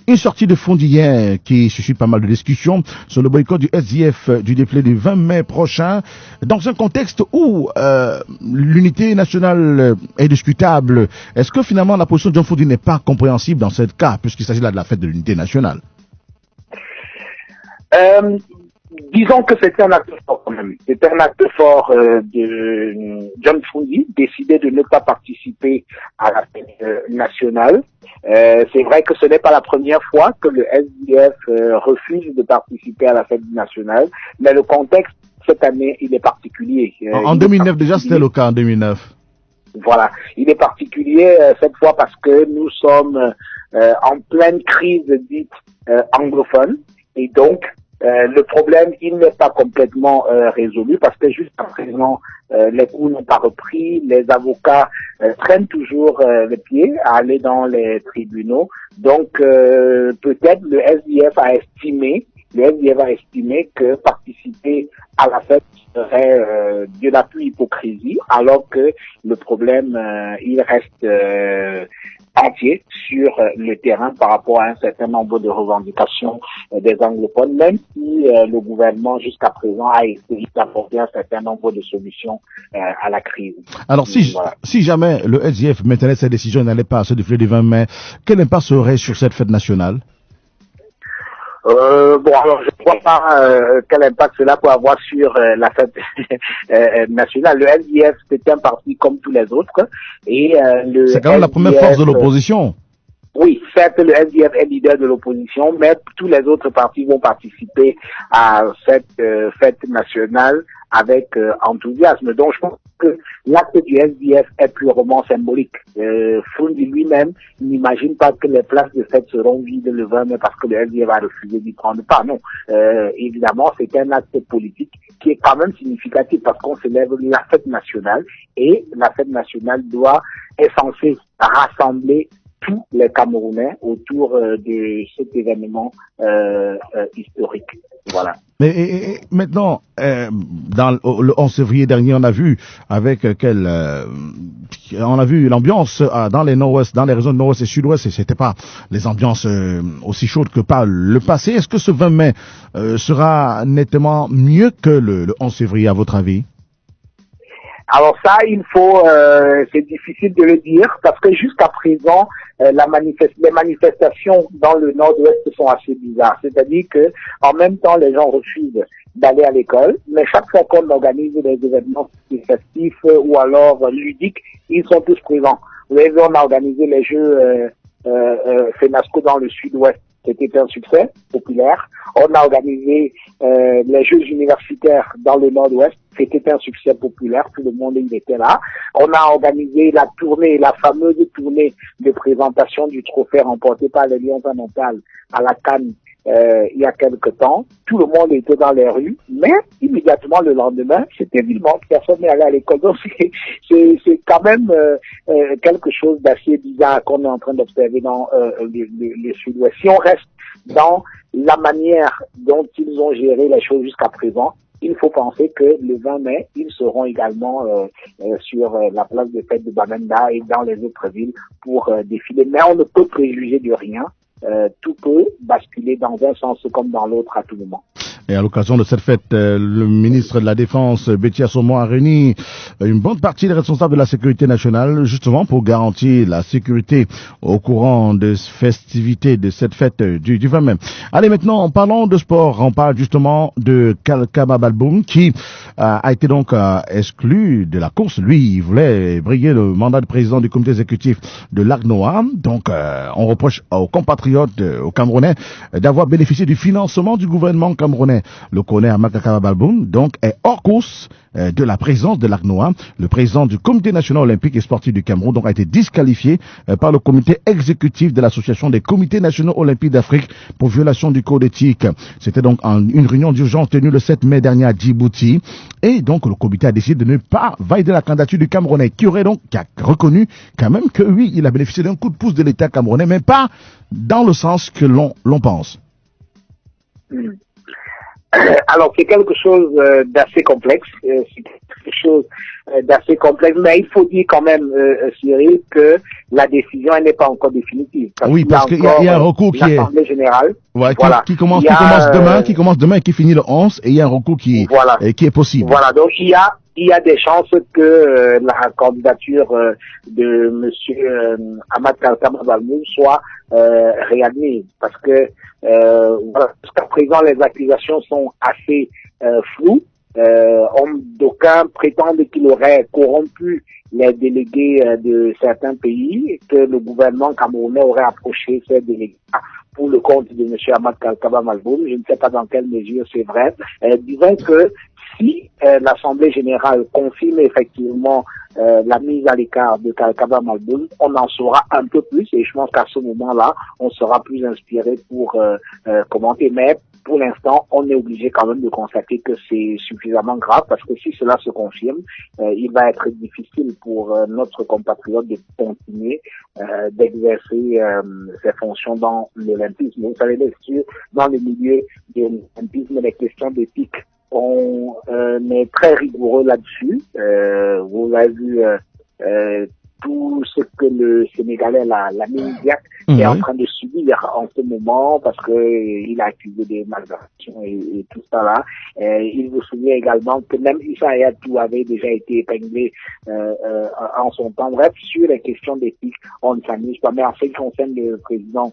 Une sortie de fond d'hier qui suscite pas mal de discussions sur le boycott du SDF du défilé du 20 mai prochain dans un contexte où l'unité nationale est discutable. Est-ce que finalement la position de John Fundi n'est pas compréhensible dans ce cas puisqu'il s'agit là de la fête de l'unité nationale? Disons que c'était un acte fort quand même. C'était un acte fort de John Fundi, décidé de ne pas participer à la fête nationale. C'est vrai que ce n'est pas la première fois que le SDF refuse de participer à la fête nationale, mais le contexte cette année, il est particulier. En 2009 déjà, c'était le cas en 2009. Voilà, il est particulier cette fois parce que nous sommes en pleine crise dite anglophone et donc le problème, il n'est pas complètement résolu parce que jusqu'à présent, les coups n'ont pas repris, les avocats traînent toujours les pieds à aller dans les tribunaux. Donc, peut-être le SDF a estimé que participer à la fête serait de la pure hypocrisie, alors que le problème, il reste entier sur le terrain par rapport à un certain nombre de revendications des anglophones, même si le gouvernement jusqu'à présent a essayé d'apporter un certain nombre de solutions à la crise. Alors si jamais le SDF maintenait cette décision et n'allait pas à ce défilé du 20 mai, quel impact serait sur cette fête nationale? Bon, alors je ne vois pas quel impact cela peut avoir sur la fête nationale. Le LDF, c'est un parti comme tous les autres. Et c'est quand même la première force de l'opposition. Oui, certes, le SDF est leader de l'opposition, mais tous les autres partis vont participer à cette fête nationale avec enthousiasme. Donc, je pense que l'acte du SDF est purement symbolique. Foundi lui-même n'imagine pas que les places de fête seront vides le 20 mai parce que le SDF a refusé d'y prendre part. Non, évidemment, c'est un acte politique qui est quand même significatif parce qu'on célèbre la fête nationale et la fête nationale est censée rassembler tous les Camerounais autour de cet événement historique. Voilà. Mais et maintenant, dans le 11 février dernier, on a vu avec on a vu l'ambiance dans les nord-ouest, dans les régions de nord-ouest et sud-ouest, et c'était pas les ambiances aussi chaudes que par le passé. Est-ce que ce 20 mai sera nettement mieux que le 11 février à votre avis? Alors ça, c'est difficile de le dire parce que jusqu'à présent, les manifestations dans le nord-ouest sont assez bizarres. C'est-à-dire que en même temps, les gens refusent d'aller à l'école, mais chaque fois qu'on organise des événements festifs ou alors ludiques, ils sont tous présents. Vous avez vu, on a organisé les Jeux FENASCO dans le sud-ouest. C'était un succès populaire. On a organisé les Jeux universitaires dans le nord-ouest. C'était un succès populaire. Tout le monde était là. On a organisé la fameuse tournée de présentation du trophée remporté par les Lions Mentales à la CAN il y a quelque temps. Tout le monde était dans les rues, mais immédiatement le lendemain, c'était vivement, personne n'est allé à l'école. Donc c'est quand même quelque chose d'assez bizarre qu'on est en train d'observer dans le sud-ouest. Si on reste dans la manière dont ils ont géré les choses jusqu'à présent, il faut penser que le 20 mai, ils seront également sur la place de fête de Bamenda et dans les autres villes pour défiler. Mais on ne peut préjuger de rien. Tout peut basculer dans un sens comme dans l'autre à tout moment. Et à l'occasion de cette fête, le ministre de la Défense, Betty Assomo, a réuni une bonne partie des responsables de la sécurité nationale, justement pour garantir la sécurité au courant des festivités de cette fête du 20 mai. Allez, maintenant, parlons de sport. On parle justement de Kalkaba Balboum, qui a été donc exclu de la course. Lui, il voulait briguer le mandat de président du comité exécutif de l'ACNOA. Donc, on reproche aux compatriotes, aux Camerounais, d'avoir bénéficié du financement du gouvernement camerounais. Le colonel Amakakaba Balboum, donc, est hors course de la présidence de l'ACNOA. Le président du comité national olympique et sportif du Cameroun donc a été disqualifié par le comité exécutif de l'association des comités nationaux olympiques d'Afrique pour violation du code éthique. C'était donc une réunion d'urgence tenue le 7 mai dernier à Djibouti. Et donc, le comité a décidé de ne pas valider la candidature du Camerounais, qui a reconnu quand même que oui, il a bénéficié d'un coup de pouce de l'État camerounais, mais pas dans le sens que l'on pense. Alors, c'est quelque chose d'assez complexe. Mais il faut dire quand même, Cyril, que la décision elle n'est pas encore définitive. Oui, parce qu'il y a un recours qui est l'Assemblée générale. Ouais, voilà. qui commence demain et qui finit le 11, et il y a un recours qui est possible. Voilà, donc il y a des chances que la candidature de monsieur Ahmad Kalkaba Balboum soit réadmise, parce que jusqu'à présent les accusations sont assez floues. D'aucuns prétendent qu'il aurait corrompu les délégués de certains pays, que le gouvernement camerounais aurait approché ces délégués pour le compte de M. Ahmad Kalkaba Balboum. Je ne sais pas dans quelle mesure c'est vrai. Disons que si l'Assemblée générale confirme effectivement la mise à l'écart de Kalkaba Balboum, on en saura un peu plus et je pense qu'à ce moment-là, on sera plus inspiré pour commenter. Mais pour l'instant, on est obligé quand même de constater que c'est suffisamment grave parce que si cela se confirme, il va être difficile pour notre compatriote de continuer d'exercer ses fonctions dans l'olympisme. Vous savez, bien sûr, dans le milieu de l'olympisme, les questions d'éthique, on est très rigoureux là-dessus. Vous avez vu tout ce que le Sénégalais, la médiaque, est en train de subir en ce moment parce que il a accusé des malversations et tout ça là. Il vous souvient également que même Issa Hayatou avait déjà été épinglé en son temps. Bref, sur les questions d'éthique, on ne s'amuse pas. Mais en ce qui concerne le président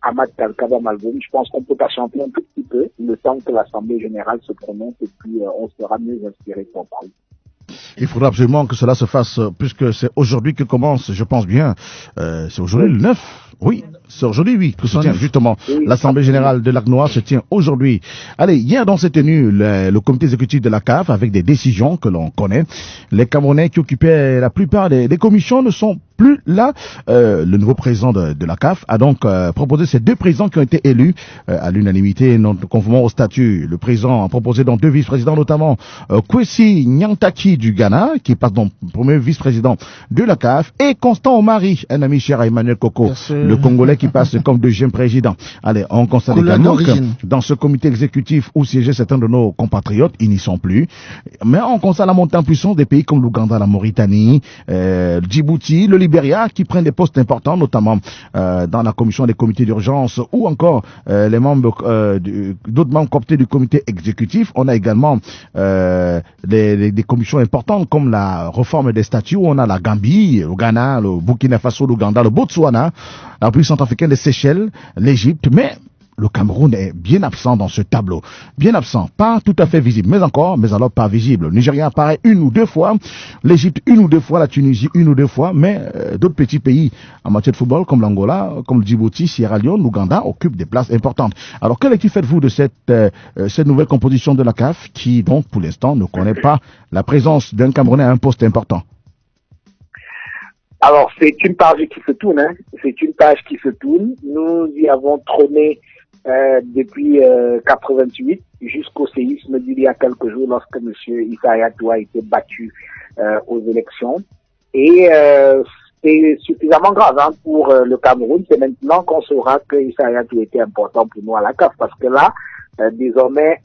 Ahmad Kalkaba Malboum, je pense qu'on peut patienter un tout petit peu le temps que l'Assemblée générale se prononce et puis on sera mieux inspiré pour parler. Il faudra absolument que cela se fasse, puisque c'est aujourd'hui que commence, je pense bien, c'est aujourd'hui le 9. Oui, c'est aujourd'hui, oui, que se tient justement l'Assemblée générale de l'ACNOA se tient aujourd'hui. Allez, hier dans cette tenue, le comité exécutif de la CAF avec des décisions que l'on connaît. Les Camerounais qui occupaient la plupart des commissions ne sont plus là. Le nouveau président de la CAF a donc proposé ces deux présidents qui ont été élus à l'unanimité, non conformément au statut. Le président a proposé donc deux vice-présidents, notamment Kwesi Nyantaki du Ghana, qui passe donc premier vice-président de la CAF, et Constant Omari, un ami cher à Emmanuel Koko, le Congolais qui passe comme deuxième président. Allez, on constate également que dans ce comité exécutif où siégeaient certains de nos compatriotes, ils n'y sont plus. Mais on constate la montée en puissance des pays comme l'Ouganda, la Mauritanie, Djibouti, le Libéria, qui prennent des postes importants, notamment dans la commission des comités d'urgence ou encore les membres d'autres membres cooptés du comité exécutif. On a également des commissions importantes comme la réforme des statuts, où on a la Gambie, le Ghana, le Burkina Faso, l'Ouganda, le Botswana, la République centrafricaine, les Seychelles, l'Égypte, mais le Cameroun est bien absent dans ce tableau. Bien absent, pas tout à fait visible, mais alors pas visible. Le Nigeria apparaît une ou deux fois, l'Égypte une ou deux fois, la Tunisie une ou deux fois, mais d'autres petits pays en matière de football comme l'Angola, comme le Djibouti, Sierra Leone, l'Ouganda occupent des places importantes. Alors quel équipe faites-vous de cette nouvelle composition de la CAF qui donc pour l'instant ne connaît pas la présence d'un Camerounais à un poste important? Alors, c'est une page qui se tourne, hein. C'est une page qui se tourne. Nous y avons trôné depuis 88 jusqu'au séisme d'il y a quelques jours lorsque M. Issa Hayatou a été battu aux élections. Et c'est suffisamment grave pour le Cameroun. C'est maintenant qu'on saura que Issa Hayatou était important pour nous à la CAF, parce que là, désormais,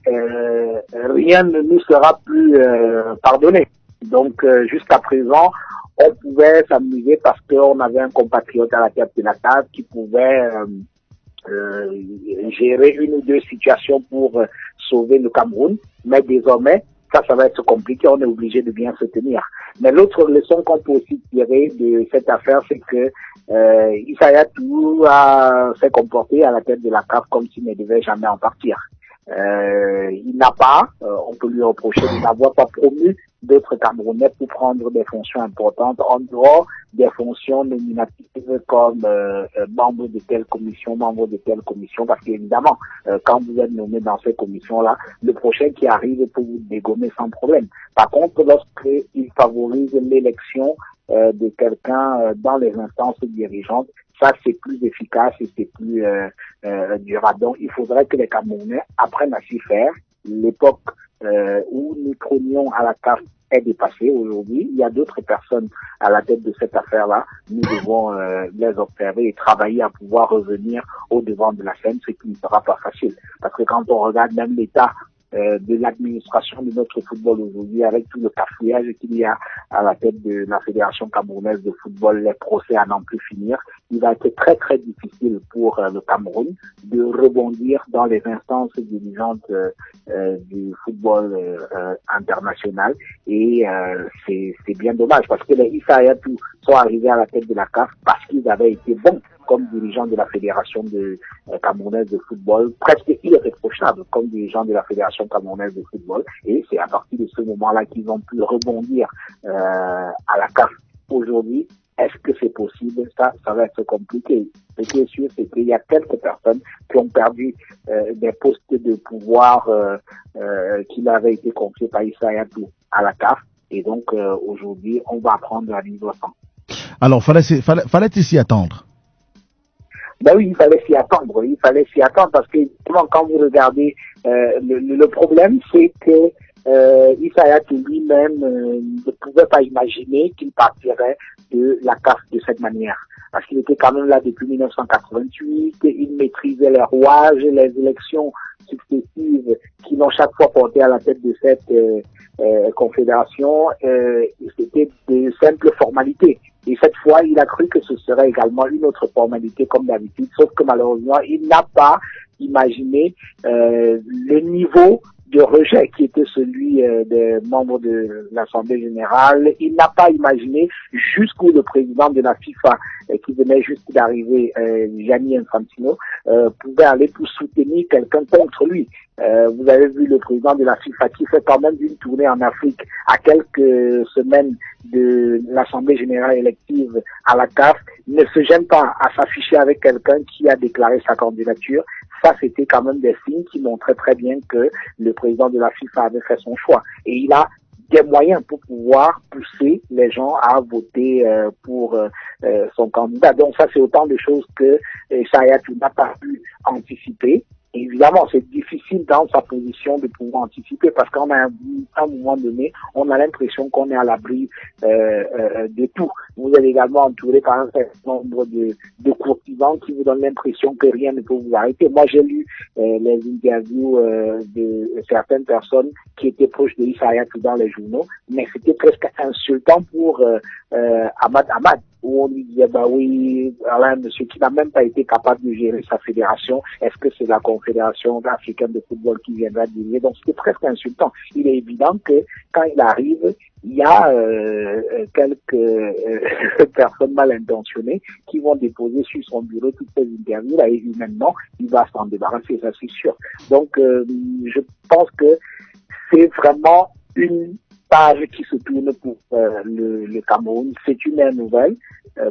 rien ne nous sera plus pardonné. Donc, jusqu'à présent, on pouvait s'amuser parce qu'on avait un compatriote à la tête de la CAF qui pouvait gérer une ou deux situations pour sauver le Cameroun. Mais désormais, ça va être compliqué, on est obligé de bien se tenir. Mais l'autre leçon qu'on peut aussi tirer de cette affaire, c'est que Issa Hayatou s'est comporté à la tête de la CAF comme s'il ne devait jamais en partir. Il n'a pas, on peut lui reprocher de n'avoir pas promu d'autres Camerounais pour prendre des fonctions importantes en dehors des fonctions nominatives comme membre de telle commission, parce qu'évidemment, quand vous êtes nommé dans ces commissions-là, le prochain qui arrive peut vous dégommer sans problème. Par contre, lorsqu'il favorise l'élection de quelqu'un dans les instances dirigeantes, ça c'est plus efficace et c'est plus durable. Donc il faudrait que les Camerounais apprennent à s'y faire. L'époque où nous trônions à la CAF est dépassée aujourd'hui. Il y a d'autres personnes à la tête de cette affaire-là. Nous devons les observer et travailler à pouvoir revenir au devant de la scène, ce qui ne sera pas facile. Parce que quand on regarde même l'état de l'administration de notre football aujourd'hui, avec tout le cafouillage qu'il y a à la tête de la Fédération camerounaise de football, les procès à n'en plus finir, il va être très très difficile pour le Cameroun de rebondir dans les instances dirigeantes du football international, et c'est bien dommage parce que les Issa Hayatou sont arrivés à la tête de la CAF parce qu'ils avaient été bons comme dirigeants de la Fédération camerounaise de football, presque irréprochables comme dirigeants de la Fédération camerounaise de football, et c'est à partir de ce moment-là qu'ils ont pu rebondir à la CAF. Aujourd'hui, est-ce que c'est possible? Ça va être compliqué. Ce qui est sûr, c'est qu'il y a quelques personnes qui ont perdu des postes de pouvoir qui leur avaient été confiés par Issa Hayatou à la CAF, et donc aujourd'hui, on va apprendre à vivre sans. Alors, fallait-il s'y attendre? Ben oui, il fallait s'y attendre parce que quand vous regardez le problème, c'est que Issa Hayatou lui-même ne pouvait pas imaginer qu'il partirait de la CAF de cette manière. Parce qu'il était quand même là depuis 1988, il maîtrisait les rouages, les élections successives qui l'ont chaque fois porté à la tête de cette confédération, c'était de simples formalités. Et cette fois, il a cru que ce serait également une autre formalité comme d'habitude, sauf que malheureusement, il n'a pas imaginé le niveau de rejet qui était celui des membres de l'Assemblée générale. Il n'a pas imaginé jusqu'où le président de la FIFA, qui venait juste d'arriver, Gianni Infantino, pouvait aller pour soutenir quelqu'un contre lui. Vous avez vu le président de la FIFA qui fait quand même une tournée en Afrique à quelques semaines de l'Assemblée générale élective à la CAF, ne se gêne pas à s'afficher avec quelqu'un qui a déclaré sa candidature. Ça, c'était quand même des signes qui montraient très bien que le président de la FIFA avait fait son choix. Et il a des moyens pour pouvoir pousser les gens à voter pour son candidat. Donc ça, c'est autant de choses que Sayatou n'a pas pu anticiper. Évidemment, c'est difficile dans sa position de pouvoir anticiper parce qu'à un moment donné, on a l'impression qu'on est à l'abri de tout. Vous êtes également entouré par un certain nombre de courtisans qui vous donnent l'impression que rien ne peut vous arrêter. Moi, j'ai lu les interviews de certaines personnes qui étaient proches de Issa Hayatou dans les journaux, mais c'était presque insultant pour Ahmad, où on lui disait, bah oui, un monsieur qui n'a même pas été capable de gérer sa fédération, est-ce que c'est la Confédération africaine de football qui viendra diriger? Donc c'était presque insultant. Il est évident que quand il arrive, il y a quelques personnes mal intentionnées qui vont déposer sur son bureau toutes ces interviews-là et humainement, il va s'en débarrasser, ça c'est sûr. Donc je pense que c'est vraiment une page qui se tourne pour le Cameroun. C'est une nouvelle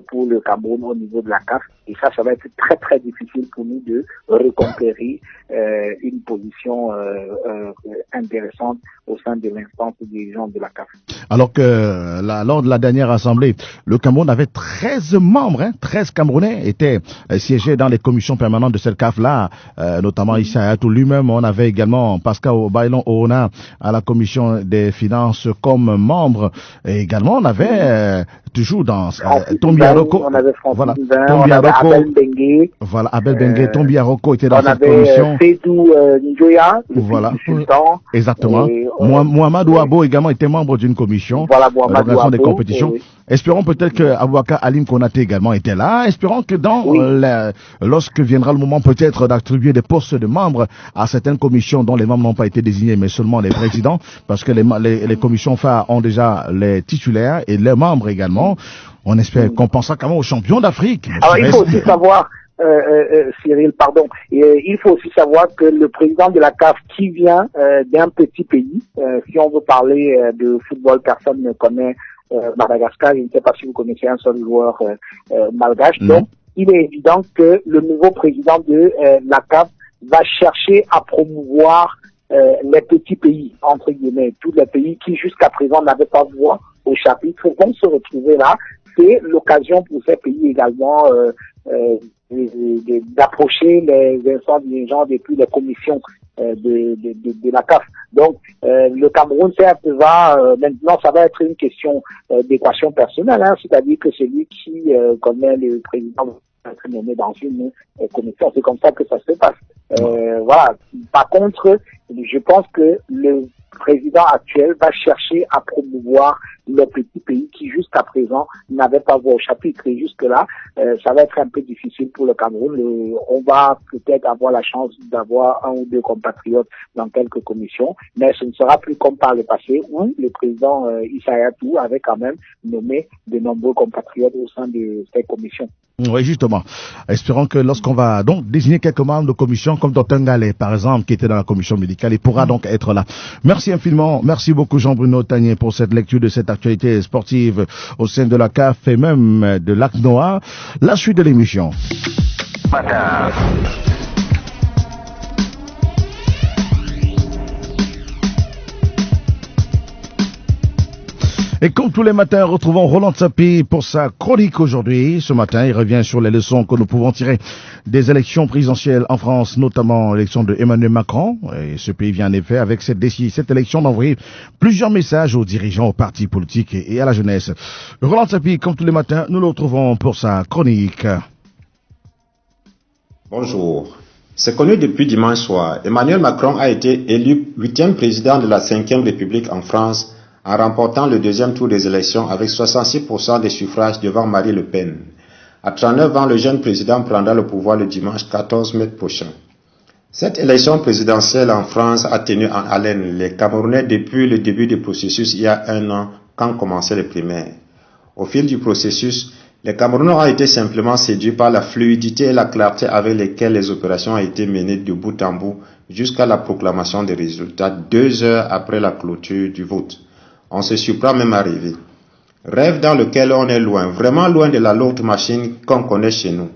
pour le Cameroun au niveau de la CAF. Et ça va être très très difficile pour nous de reconquérir une position intéressante au sein de l'instance dirigeante de la CAF. Alors que lors de la dernière assemblée, le Cameroun avait 13 membres, 13 Camerounais étaient siégés dans les commissions permanentes de cette CAF-là, notamment Issa Hayatou lui-même. On avait également Pascal Bailon Oona à la commission des finances comme membre. Et également, on avait toujours dans Tombi Aroko. On avait Francis voilà, Bain, Tombi on avait Aroko. Abel Bengue. Voilà, Abel Bengue, Tombi Aroko était dans cette On commission. avait Fedou Njoya, le voilà, sultan. exactement. Mohamed Ouabo également était membre d'une commission. Voilà, Mohamed d'organisation des Ouabo, compétitions. oui. Espérons peut-être que Aboubakar Alim Konaté également était là. Espérons que lorsque viendra le moment peut-être d'attribuer des postes de membres à certaines commissions dont les membres n'ont pas été désignés, mais seulement les présidents, parce que les commissions phares ont déjà les titulaires et les membres également. On espère qu'on pensera quand même aux champions d'Afrique. Alors il faut aussi savoir, Cyril, pardon, il faut aussi savoir que le président de la CAF qui vient d'un petit pays, si on veut parler de football, personne ne connaît Madagascar. Je ne sais pas si vous connaissez un seul joueur malgache. Donc, il est évident que le nouveau président de la CAF va chercher à promouvoir les petits pays, entre guillemets, tous les pays qui jusqu'à présent n'avaient pas voix au chapitre vont se retrouver là. C'est l'occasion pour ces pays également d'approcher les instances dirigeantes et puis les commissions de la CAF. Donc, le Cameroun, maintenant, ça va être une question d'équation personnelle, c'est-à-dire que celui qui connaît le président va être nommé dans une commission. C'est comme ça que ça se passe. Voilà. Par contre, je pense que le président actuel va chercher à promouvoir les petits pays qui jusqu'à présent n'avaient pas voix au chapitre. Et jusque-là, ça va être un peu difficile pour le Cameroun. On va peut-être avoir la chance d'avoir un ou deux compatriotes dans quelques commissions, mais ce ne sera plus comme par le passé où le président Issa Hayatou avait quand même nommé de nombreux compatriotes au sein de ces commissions. Oui, justement. Espérons que lorsqu'on va donc désigner quelques membres de commission, comme Dr Ngale, par exemple, qui était dans la commission médicale, il pourra donc être là. Merci infiniment. Merci beaucoup, Jean-Bruno Tagné, pour cette lecture de cette actualité sportive au sein de la CAF et même de l'ACNOA. La suite de l'émission. Et comme tous les matins, retrouvons Roland Tsapi pour sa chronique aujourd'hui. Ce matin, il revient sur les leçons que nous pouvons tirer des élections présidentielles en France, notamment l'élection de Emmanuel Macron. Et ce pays vient en effet, avec cette élection, d'envoyer plusieurs messages aux dirigeants, aux partis politiques et à la jeunesse. Roland Tsapi, comme tous les matins, nous le retrouvons pour sa chronique. Bonjour. C'est connu depuis dimanche soir. Emmanuel Macron a été élu 8e président de la 5e République en France en remportant le deuxième tour des élections avec 66% des suffrages devant Marine Le Pen. À 39 ans, le jeune président prendra le pouvoir le dimanche 14 mai prochain. Cette élection présidentielle en France a tenu en haleine les Camerounais depuis le début du processus il y a un an quand commençaient les primaires. Au fil du processus, les Camerounais ont été simplement séduits par la fluidité et la clarté avec lesquelles les opérations ont été menées de bout en bout jusqu'à la proclamation des résultats 2 heures après la clôture du vote. On se surprend même à rêver. Rêve dans lequel on est loin, vraiment loin de la lourde machine qu'on connaît chez nous.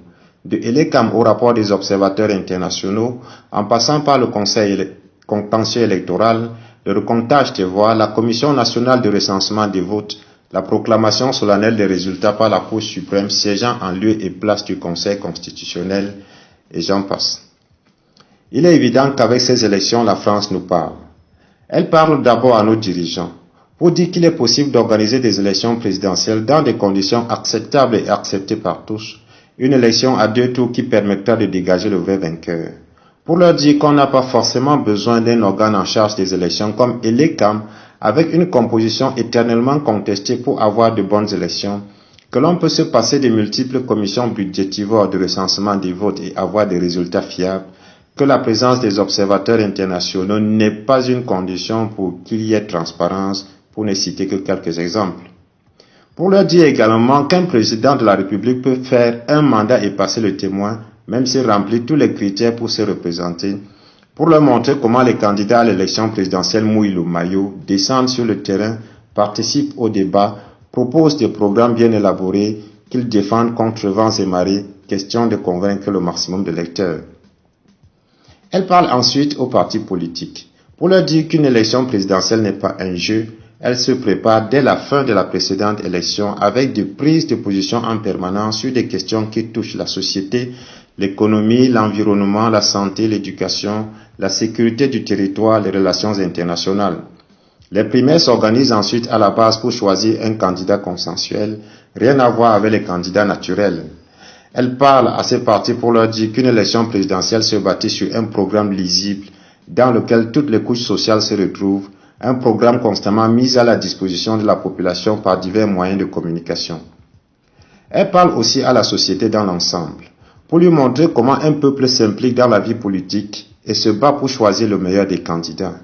De ELECAM au rapport des observateurs internationaux, en passant par le Conseil contentieux électoral, le recomptage des voix, la Commission nationale de recensement des votes, la proclamation solennelle des résultats par la Cour suprême siégeant en lieu et place du Conseil constitutionnel, et j'en passe. Il est évident qu'avec ces élections, la France nous parle. Elle parle d'abord à nos dirigeants, pour dire qu'il est possible d'organiser des élections présidentielles dans des conditions acceptables et acceptées par tous, une élection à 2 tours qui permettra de dégager le vrai vainqueur. Pour leur dire qu'on n'a pas forcément besoin d'un organe en charge des élections comme ELECAM, avec une composition éternellement contestée pour avoir de bonnes élections, que l'on peut se passer de multiples commissions budgétivores de recensement des votes et avoir des résultats fiables, que la présence des observateurs internationaux n'est pas une condition pour qu'il y ait transparence, pour ne citer que quelques exemples. Pour leur dire également qu'un président de la République peut faire un mandat et passer le témoin, même s'il remplit tous les critères pour se représenter, pour leur montrer comment les candidats à l'élection présidentielle mouillent le maillot, descendent sur le terrain, participent au débat, proposent des programmes bien élaborés qu'ils défendent contre vents et marées, question de convaincre le maximum de lecteurs. Elle parle ensuite aux partis politiques, pour leur dire qu'une élection présidentielle n'est pas un jeu. Elle se prépare dès la fin de la précédente élection avec des prises de position en permanence sur des questions qui touchent la société, l'économie, l'environnement, la santé, l'éducation, la sécurité du territoire, les relations internationales. Les primaires s'organisent ensuite à la base pour choisir un candidat consensuel, rien à voir avec les candidats naturels. Elle parle à ces partis pour leur dire qu'une élection présidentielle se bâtit sur un programme lisible dans lequel toutes les couches sociales se retrouvent, un programme constamment mis à la disposition de la population par divers moyens de communication. Elle parle aussi à la société dans l'ensemble, pour lui montrer comment un peuple s'implique dans la vie politique et se bat pour choisir le meilleur des candidats.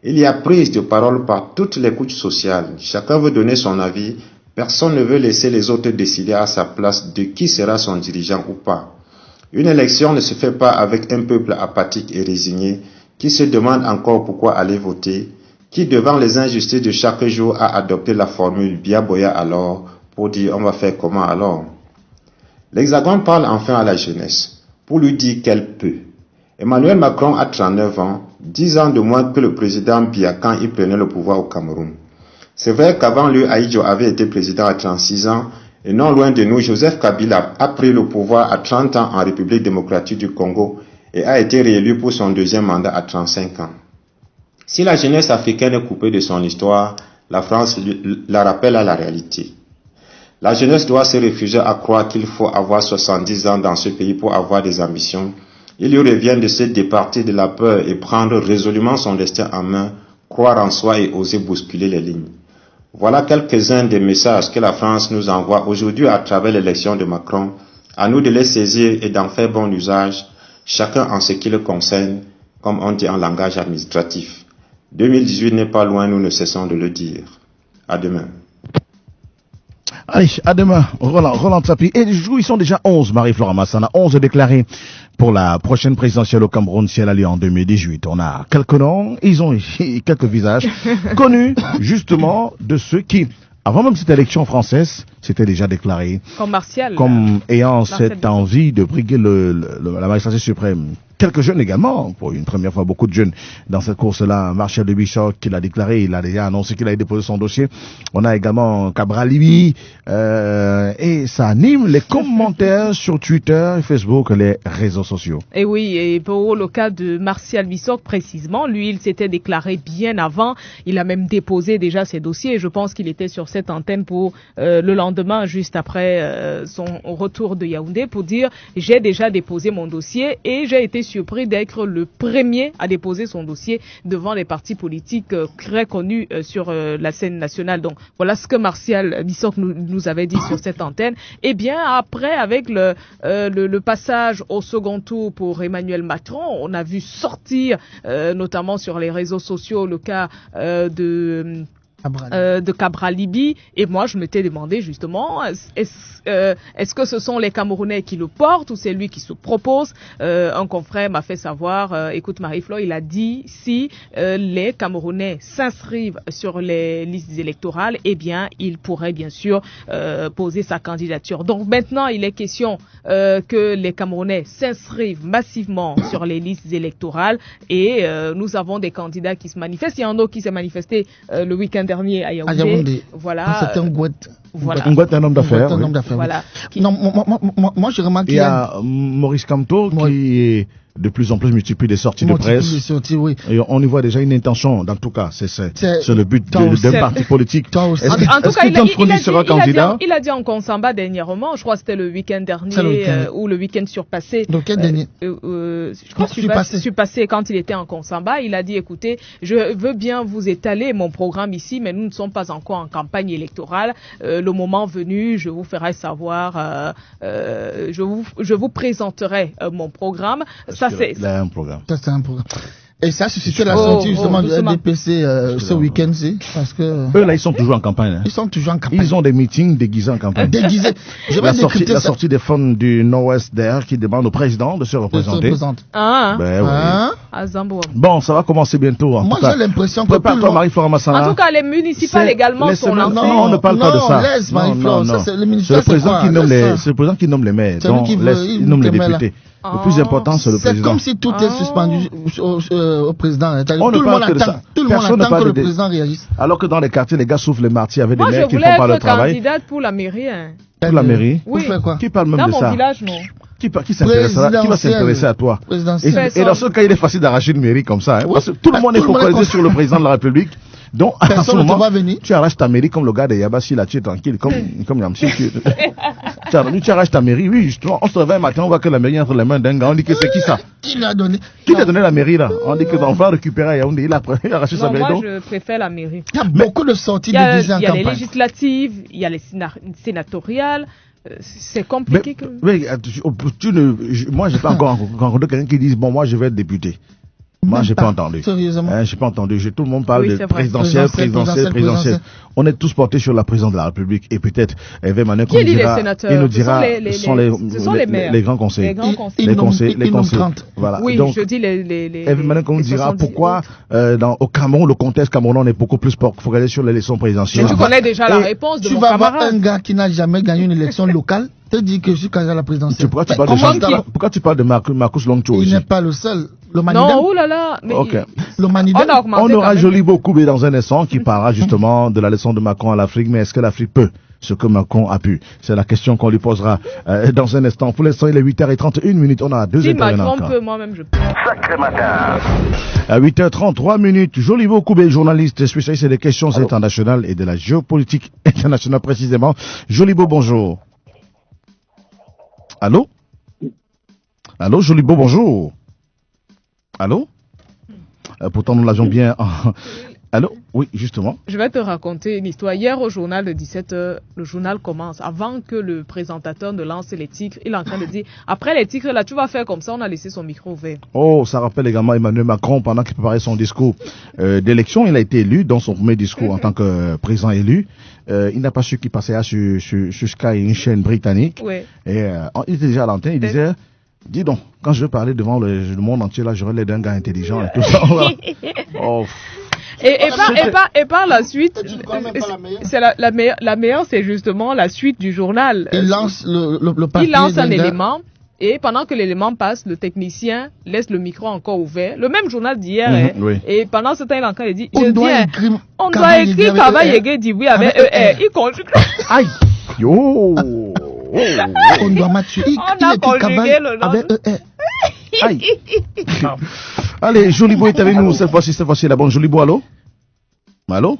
Il y a prise de parole par toutes les couches sociales, chacun veut donner son avis, personne ne veut laisser les autres décider à sa place de qui sera son dirigeant ou pas. Une élection ne se fait pas avec un peuple apathique et résigné qui se demande encore pourquoi aller voter, qui devant les injustices de chaque jour a adopté la formule Biaboya alors pour dire on va faire comment alors. L'Hexagone parle enfin à la jeunesse pour lui dire qu'elle peut. Emmanuel Macron a 39 ans, 10 ans de moins que le président Biya quand il prenait le pouvoir au Cameroun. C'est vrai qu'avant lui, Ahidjo avait été président à 36 ans et non loin de nous, Joseph Kabila a pris le pouvoir à 30 ans en République démocratique du Congo et a été réélu pour son deuxième mandat à 35 ans. Si la jeunesse africaine est coupée de son histoire, la France la rappelle à la réalité. La jeunesse doit se refuser à croire qu'il faut avoir 70 ans dans ce pays pour avoir des ambitions. Il lui revient de se départir de la peur et prendre résolument son destin en main, croire en soi et oser bousculer les lignes. Voilà quelques-uns des messages que la France nous envoie aujourd'hui à travers l'élection de Macron. À nous de les saisir et d'en faire bon usage, chacun en ce qui le concerne, comme on dit en langage administratif. 2018 n'est pas loin, nous ne cessons de le dire. À demain. Allez, à demain, Roland Tsapi. Et ils sont déjà 11, Marie-Flora Massana, 11 déclarés pour la prochaine présidentielle au Cameroun si elle a lieu en 2018. On a quelques noms, ils ont quelques visages connus justement de ceux qui, avant même cette élection française, s'étaient déjà déclarés comme Martial, comme ayant cette envie de briguer la magistrature suprême. Quelques jeunes également, pour une première fois, beaucoup de jeunes dans cette course-là. Martial de Bichot, qui l'a déclaré, il a déjà annoncé qu'il allait déposer son dossier. On a également Cabral Libi, et ça anime les commentaires sur Twitter et Facebook, les réseaux sociaux. Et oui, et pour le cas de Martial Bissok, précisément, lui, il s'était déclaré bien avant. Il a même déposé déjà ses dossiers et je pense qu'il était sur cette antenne pour le lendemain, juste après son retour de Yaoundé, pour dire j'ai déjà déposé mon dossier et j'ai été surpris d'être le premier à déposer son dossier devant les partis politiques très connus sur la scène nationale. Donc voilà ce que Martial Bissok nous avait dit sur cette antenne. Et bien après, avec le passage au second tour pour Emmanuel Macron, on a vu sortir notamment sur les réseaux sociaux le cas de Cabral Libby, et moi je m'étais demandé justement est-ce que ce sont les Camerounais qui le portent ou c'est lui qui se propose. Un confrère m'a fait savoir, écoute Marie-Flo, il a dit si les Camerounais s'inscrivent sur les listes électorales, eh bien il pourrait bien sûr poser sa candidature. Donc maintenant il est question que les Camerounais s'inscrivent massivement sur les listes électorales, et nous avons des candidats qui se manifestent. Il y en a un autre qui s'est manifesté le week-end dernier à Yaoundé. Voilà. C'est un Gouette. Voilà. Un Gouette, un homme d'affaires. Un homme d'affaires. Voilà. Non, moi je remarque qu'il y a Maurice Kamto qui est de plus en plus multiplie des sorties de presse. Oui. Et on y voit déjà une intention, dans tout cas. C'est le but d'un parti politique. Est-ce que John Frondi sera candidat? Il a dit en Konsamba dernièrement, je crois que c'était le week-end dernier ou le week-end surpassé. Le week-end dernier. Je crois que je suis passé quand il était en Konsamba. Il a dit, écoutez, je veux bien vous étaler mon programme ici, mais nous ne sommes pas encore en campagne électorale. Le moment venu, je vous ferai savoir, je vous présenterai mon programme. Il a un programme. Ça, c'est un programme. Et ça a suscité la sortie justement du DPC ce week-end-ci, parce que eux là ils sont toujours en campagne. Hein. Ils sont toujours en campagne. Ils ont des meetings déguisés en campagne. Déguisés. La sortie des fonds du Nord-Ouest d'air qui demandent au président de se représenter. À Zamboa. Bon, ça va commencer bientôt. Moi j'ai l'impression que prépare-toi Marie-Flore Massana. En tout cas, les municipales également sont lancées. Non, on ne parle pas de ça. Laisse Marie-Flore. C'est le président qui nomme les maires. Donc il nomme les députés. Le plus important, c'est le président. C'est comme si tout est suspendu au président. Tout le monde attend que le président réagisse. Alors que dans les quartiers, les gars soufflent les martyrs avec des maires qui ne font pas le travail. Moi, je voulais être candidate pour la mairie. Pour la mairie? Oui. Qui parle même de ça? Dans mon village, non. Qui va s'intéresser à toi? Et dans ce cas, il est facile d'arracher une mairie comme ça. Parce que tout le monde est focalisé sur le président de la République. Donc, à ce moment, tu arraches ta mairie comme le gars de Yabassi, là, tu es tranquille, comme Yamsi. Tu arraches ta mairie, oui, justement. On se réveille un matin, on voit que la mairie est entre les mains d'un gars. On dit que c'est qui ça? Qui l'a donné? Qui l'a donné la mairie, là? On dit que on va récupérer à Yaoundé. Il a arraché sa mairie. Moi, je préfère la mairie. Il y a beaucoup de sorties déguisées en campagne. Il y a les législatives, il y a les sénatoriales. C'est compliqué. Moi, j'ai pas encore rencontré quelqu'un qui dise, bon, moi, je vais être député. Moi, j'ai pas entendu. Sérieusement? J'ai pas entendu. Tout le monde parle de présidentielle. On est tous portés sur la présidence de la République. Et peut-être, Mané qui élit les sénateurs? Il nous dira, ce sont les maires. Les grands conseils. Les conseils. Voilà. Oui, donc, je dis Mané nous dira pourquoi, au Cameroun, le contexte camerounais est beaucoup plus focalisé sur l'élection présidentielle. Tu connais déjà la réponse de mon camarade. Tu vas avoir un gars qui n'a jamais gagné une élection locale te dit que je suis candidat à la présidentielle. Pourquoi tu parles de Marcus Longcho aussi? Il n'est pas le seul. Non, oulala. On aura Jolibo Koubé dans un instant qui parlera justement de la leçon de Macron à l'Afrique. Mais est-ce que l'Afrique peut ce que Macron a pu? C'est la question qu'on lui posera dans un instant. Pour l'instant, il est 8h31. On a deux intervenants. Si Macron peut, moi-même je peux. Sacré matin. À 8h33. Jolibo Koubé, journaliste spécialiste des questions internationales et de la géopolitique internationale précisément. Jolibo, bonjour. Allô? Allô, Jolibo, bonjour. Allô? Pourtant, nous l'avions bien. Allô? Oui, justement. Je vais te raconter une histoire. Hier, au journal de 17h, le journal commence. Avant que le présentateur ne lance les titres, il est en train de dire, après les titres, là, tu vas faire comme ça. On a laissé son micro ouvert. Oh, ça rappelle également Emmanuel Macron, pendant qu'il préparait son discours d'élection. Il a été élu dans son premier discours en tant que président élu. Il n'a pas su qu'il passait sur Sky, une chaîne britannique. Oui. Et il était déjà à l'antenne, il disait, dis donc, quand je veux parler devant le monde entier, là, j'aurais l'air d'un gars intelligent et tout ça. Oh. Et par la suite, c'est la meilleure, c'est justement la suite du journal. Il lance le papier. Il lance un élément. Et pendant que l'élément passe, le technicien laisse le micro encore ouvert. Le même journal d'hier. Oui. Et pendant ce temps, il a encore dit, on doit écrire Kavayege dit oui avec ER. Il conjugue. Aïe. Yo. On doit matcher. On a conjugué le nom. Avec ER. Aïe. Allez, Jolibo est avec nous cette fois-ci là. Bon, Jolibo, allô? Allô?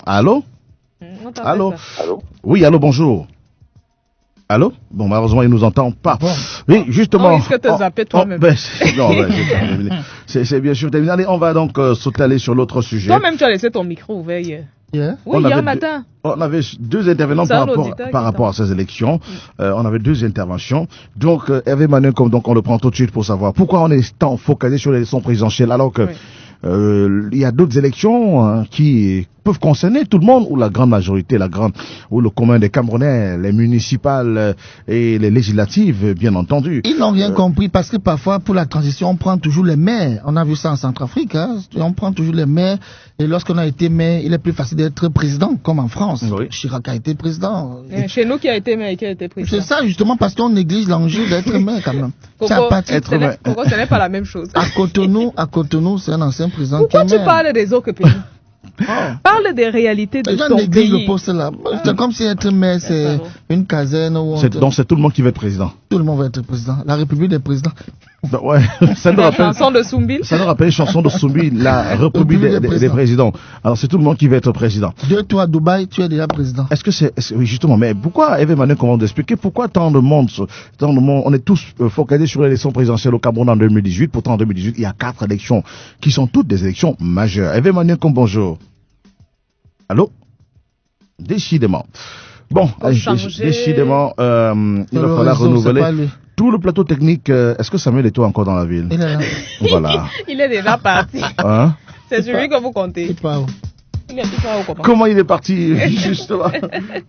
Allô? Allô? Oui, allô, bonjour. Allô? Bon, malheureusement, il nous entend pas. Bon. Oui, justement. On risque de te zapper toi-même. C'est bien sûr terminé. Allez, on va donc s'étaler sur l'autre sujet. Toi-même, tu as laissé ton micro ouvert hier. Yeah. Oui, hier matin. On avait deux intervenants par rapport à ces élections. On avait deux interventions. Donc, Hervé Manuel, donc on le prend tout de suite pour savoir pourquoi on est tant focalisé sur l'élection présidentielle alors que il y a d'autres élections qui peuvent concerner tout le monde ou la grande majorité, ou le commun des Camerounais, les municipales et les législatives, bien entendu. Ils n'ont rien compris parce que parfois pour la transition on prend toujours les maires. On a vu ça en Centrafrique, hein. On prend toujours les maires et lorsqu'on a été maire, il est plus facile d'être président comme en France. Oui. Chirac a été président. Chez nous qui a été maire et qui a été président. C'est ça justement parce qu'on néglige l'enjeu d'être maire quand même. Pourquoi ce n'est pas la même chose? À Cotonou, c'est un ancien président. Pourquoi tu parles des autres pays? Parle des réalités de ton pays. Le poste là. C'est comme si être maire, c'est une caserne où donc c'est tout le monde qui va être président. Tout le monde va être président. La République des présidents. Ouais, ça nous rappelle. Chanson de Soumbil. Ça nous rappelle une chanson de Soumbil, la République des présidents. Alors c'est tout le monde qui va être président. Toi à Dubaï, tu es déjà président. Oui, justement, mais pourquoi, Hervé Manuel, comment expliquer pourquoi tant de monde, on est tous focalisés sur l'élection présidentielle au Cameroun en 2018. Pourtant en 2018, il y a 4 élections qui sont toutes des élections majeures. Hervé Manuel, bonjour. Allô? Décidément. Bon, décidément, il va falloir renouveler. Tout le plateau technique, est-ce que Samuel est toi encore dans la ville? Il est là. Voilà. Il est déjà parti. Hein? C'est celui que vous comptez. Il part où? Comment il est parti, justement?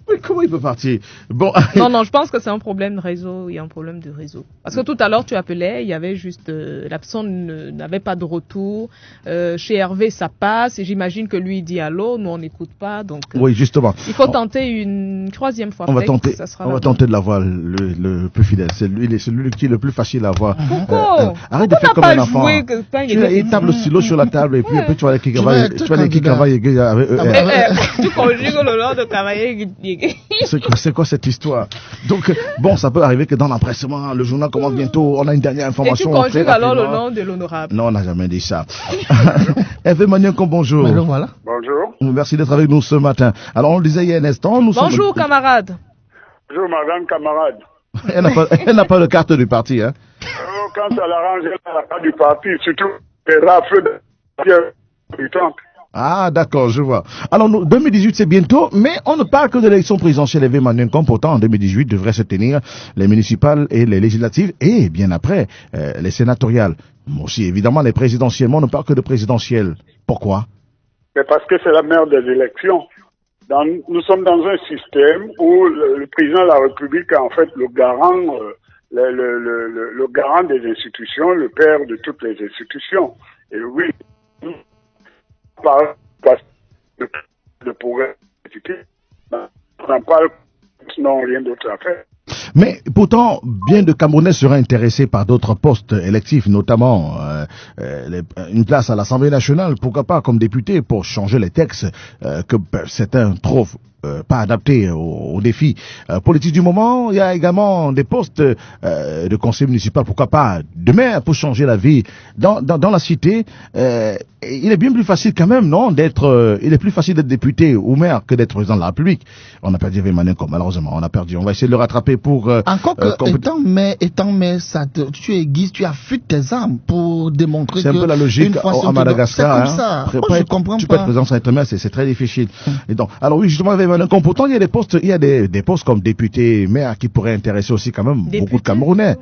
Mais comment il peut partir? Bon. Non, je pense que c'est un problème de réseau. Il y a un problème de réseau. Parce que tout à l'heure, tu appelais, il y avait juste, la personne n'avait pas de retour. Chez Hervé, ça passe. Et j'imagine que lui, il dit allô. Nous, on n'écoute pas. Donc, oui, justement. Il faut tenter une troisième fois. On va tenter de l'avoir le plus fidèle. C'est lui qui est le plus facile à avoir. Pourquoi? Arrête de faire comme un enfant. Il tape le stylo sur la table et puis tu vas aller qui travaille. Tu conjugues le nom de travailler. C'est quoi cette histoire? Donc, bon, ça peut arriver que dans l'empressement, le journal commence bientôt, on a une dernière information. Et tu conjugues alors le nom de l'honorable? Non, on n'a jamais dit ça. Hervé Manuel, bonjour. Voilà. Bonjour. Merci d'être avec nous ce matin. Alors, on le disait il y a un instant. Bonjour, camarade. Bonjour, madame camarade. Elle n'a pas de carte du parti, hein? Quand ça l'arrange, elle n'a pas du parti, surtout les rafles de Ah, d'accord, je vois. Alors, 2018, c'est bientôt, mais on ne parle que de l'élection présidentielle. Hervé Manuel, pourtant, en 2018, devraient se tenir les municipales et les législatives, et bien après, les sénatoriales. Aussi, évidemment, les présidentielles. Mais on ne parle que de présidentielles. Pourquoi? C'est parce que c'est la mère des élections. Nous sommes dans un système où le président de la République est en fait le garant, le garant des institutions, le père de toutes les institutions. Et oui, parce que le pouvoir on n'en parle, sinon rien d'autre à faire. Mais pourtant, bien de Camerounais seraient intéressés par d'autres postes électifs, notamment une place à l'Assemblée nationale, pourquoi pas comme député, pour changer les textes que certains trouvent pas adaptés aux défis politiques du moment. Il y a également des postes de conseil municipal, pourquoi pas de maire, pour changer la vie dans la cité. Il est bien plus facile quand même, non, il est plus facile d'être député ou maire que d'être président de la République. On a perdu Hervé Manuel, malheureusement, on a perdu. On va essayer de le rattraper pour... Encore que, étant maire, tu aiguises, tu affûtes tes armes pour démontrer que... C'est un peu la logique à Madagascar. C'est comme ça. Je comprends tu peux être président sans être maire, c'est très difficile. Et donc, alors oui, justement, Hervé Manuel, pourtant, il y a des postes comme député, maire, qui pourraient intéresser aussi quand même beaucoup de Camerounais.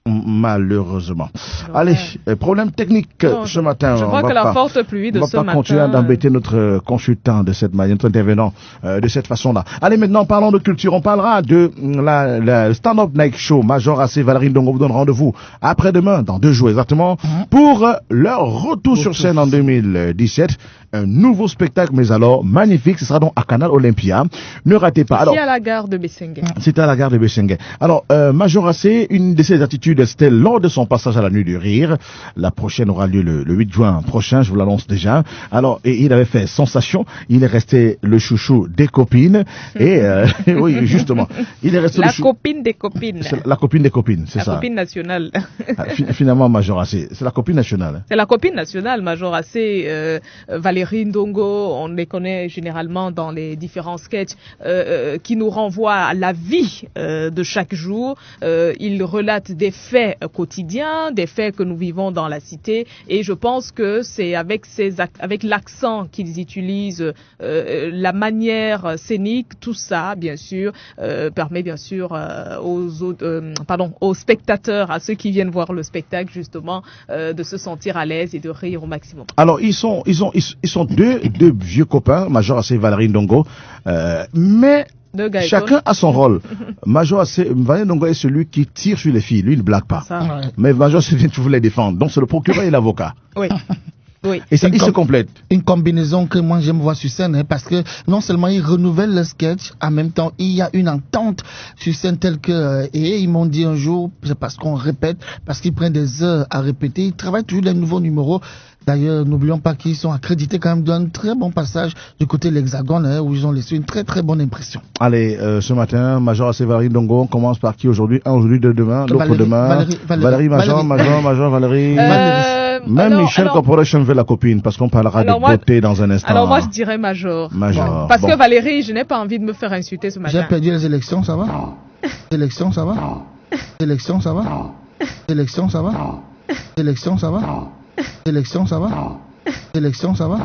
Malheureusement. Allez, problème technique ce matin. Je crois que la forte pluie de ce matin... On va pas continuer d'embêter notre consultant de cette manière, notre intervenant de cette façon-là. Allez, maintenant, parlons de culture. On parlera de la Stand-Up Night Show. Major AC, Valérie Ndongo vous donne rendez-vous après-demain, dans 2 jours exactement, pour leur retour sur scène en 2017. Un nouveau spectacle, mais alors magnifique. Ce sera donc à Canal Olympia. Ne ratez pas. Alors, c'est à la gare de Bessengue. C'est à la gare de Bessengue. Alors, Major AC, une de ses attitudes, c'était lors de son passage à la Nuit du Rire. La prochaine aura lieu le 8 juin prochain, je vous l'annonce déjà. Alors, et il avait fait sensation. Il est resté le chouchou des copines. Et oui, justement, il est resté copine des copines. La copine des copines, c'est ça. La copine nationale. Finalement, Major AC, c'est la copine nationale. C'est la copine nationale, Major AC, Valérie Valérie Ndongo, on les connaît généralement dans les différents sketchs, qui nous renvoient à la vie de chaque jour. Ils relatent des faits quotidiens, des faits que nous vivons dans la cité, et je pense que c'est avec l'accent qu'ils utilisent, la manière scénique, tout ça, bien sûr, permet bien sûr aux spectateurs, à ceux qui viennent voir le spectacle, justement, de se sentir à l'aise et de rire au maximum. Alors, ils sont deux vieux copains, Major AC et Valérie Ndongo, mais chacun a son rôle. Major AC, Valérie Ndongo est celui qui tire sur les filles, lui il ne blague pas. Mais Major AC vient toujours les défendre, donc c'est le procureur et l'avocat. Oui. Oui. Et ça, ils se complètent. Une combinaison que moi j'aime voir sur scène, parce que non seulement ils renouvellent le sketch, en même temps il y a une entente sur scène telle que, et ils m'ont dit un jour, c'est parce qu'on répète, parce qu'ils prennent des heures à répéter, ils travaillent toujours des nouveaux numéros. D'ailleurs, n'oublions pas qu'ils sont accrédités quand même d'un très bon passage du côté de l'Hexagone, où ils ont laissé une très très bonne impression. Allez, ce matin, Major AC Valérie Ndongo, on commence par qui aujourd'hui? Un aujourd'hui, deux demain, l'autre demain. Valérie, Major, Valérie. Même Michel Corporation veut la copine, parce qu'on parlera de beauté dans un instant. Alors moi, je dirais Major. Major. Parce que Valérie, je n'ai pas envie de me faire insulter ce matin. J'ai perdu les élections, ça va? Élections, ça va? Élections, ça va? Élections, ça va? Élections, ça va? Élections, ça va? Élections, ça va?